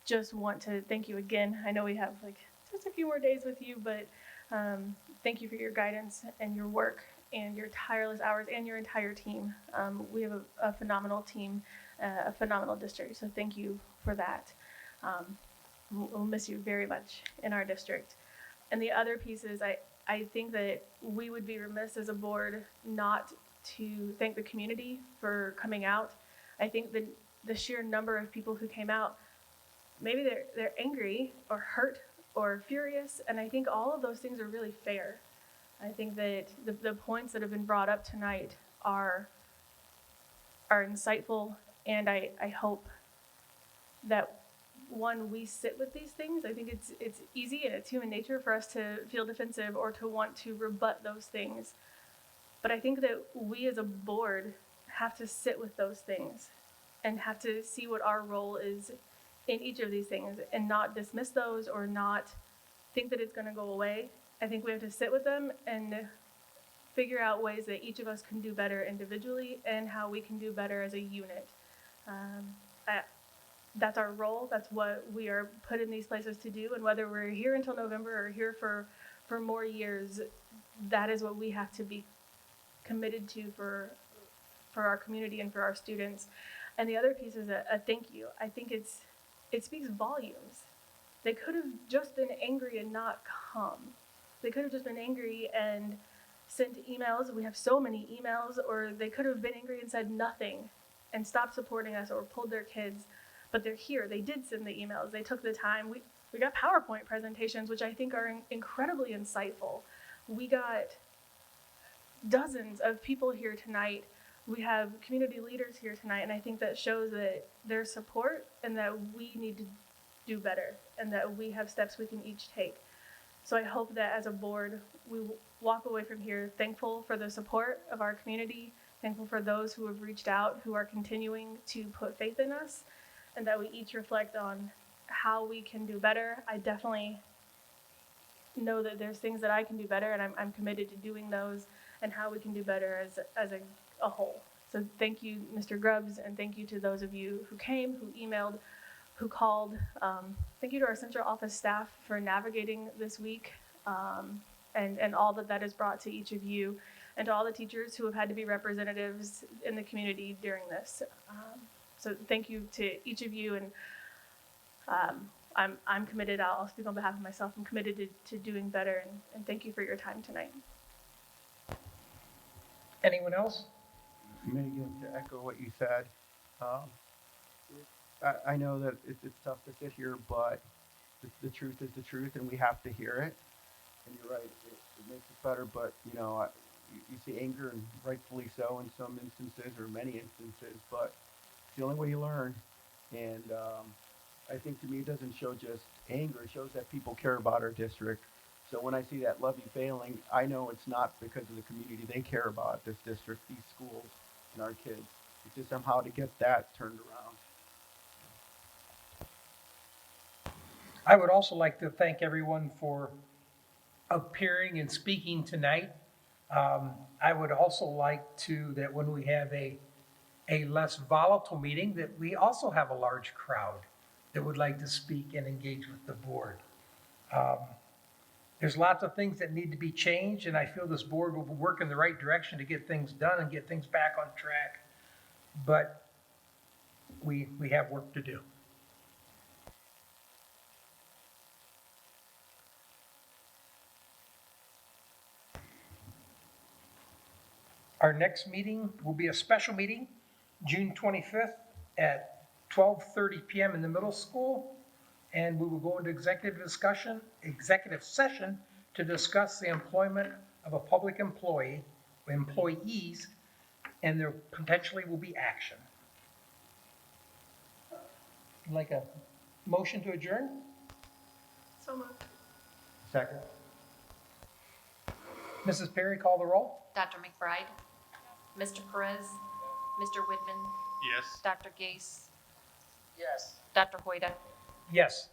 [SPEAKER 3] just want to thank you again. I know we have just a few more days with you, but thank you for your guidance and your work and your tireless hours and your entire team. We have a phenomenal team, a phenomenal district, so thank you for that. We'll miss you very much in our district. And the other piece is I think that we would be remiss as a board not to thank the community for coming out. I think the sheer number of people who came out, maybe they're angry or hurt or furious, and I think all of those things are really fair. I think that the points that have been brought up tonight are insightful, and I hope that we sit with these things. I think it's easy and it's human nature for us to feel defensive or to want to rebut those things. But I think that we as a board have to sit with those things and have to see what our role is in each of these things and not dismiss those or not think that it's going to go away. I think we have to sit with them and figure out ways that each of us can do better individually and how we can do better as a unit. That's our role. That's what we are put in these places to do. And whether we're here until November or here for more years, that is what we have to be committed to for our community and for our students. And the other piece is a thank you. I think it speaks volumes. They could have just been angry and not come. They could have just been angry and sent emails. We have so many emails. Or they could have been angry and said nothing and stopped supporting us or pulled their kids. But they're here. They did send the emails. They took the time. We got PowerPoint presentations, which I think are incredibly insightful. We got dozens of people here tonight. We have community leaders here tonight, and I think that shows that there's support and that we need to do better and that we have steps we can each take. So I hope that as a board, we walk away from here thankful for the support of our community, thankful for those who have reached out, who are continuing to put faith in us, and that we each reflect on how we can do better. I definitely know that there's things that I can do better, and I'm committed to doing those, and how we can do better as a whole. So thank you, Mr. Grubbs, and thank you to those of you who came, who emailed, who called. Thank you to our central office staff for navigating this week. and all that that has brought to each of you, and to all the teachers who have had to be representatives in the community during this. So thank you to each of you, and I'm committed. I'll speak on behalf of myself. I'm committed to doing better, and thank you for your time tonight.
[SPEAKER 1] Anyone else?
[SPEAKER 5] Megan, to echo what you said, I know that it's tough to sit here, but the truth is the truth, and we have to hear it. And you're right, it makes it better, but, you know, you see anger, and rightfully so in some instances, or many instances, but it's the only way you learn. And I think to me, it doesn't show just anger, it shows that people care about our district. So when I see that levy failing, I know it's not because of the community. They care about this district, these schools, and our kids. It's just somehow to get that turned around.
[SPEAKER 1] I would also like to thank everyone for appearing and speaking tonight. I would also like that when we have a less volatile meeting, that we also have a large crowd that would like to speak and engage with the board. There's lots of things that need to be changed, and I feel this board will work in the right direction to get things done and get things back on track. But we have work to do. Our next meeting will be a special meeting, June 25th at 12:30 p.m. in the middle school. And we will go into executive session to discuss the employment of a public employees, and there potentially will be action. Like a motion to adjourn?
[SPEAKER 3] So moved.
[SPEAKER 5] Second.
[SPEAKER 1] Mrs. Perry, call the roll.
[SPEAKER 2] Dr. McBride? Mr. Perez? Mr. Whitman?
[SPEAKER 4] Yes.
[SPEAKER 2] Dr. Gase?
[SPEAKER 6] Yes.
[SPEAKER 2] Dr. Hoyda?
[SPEAKER 1] Yes.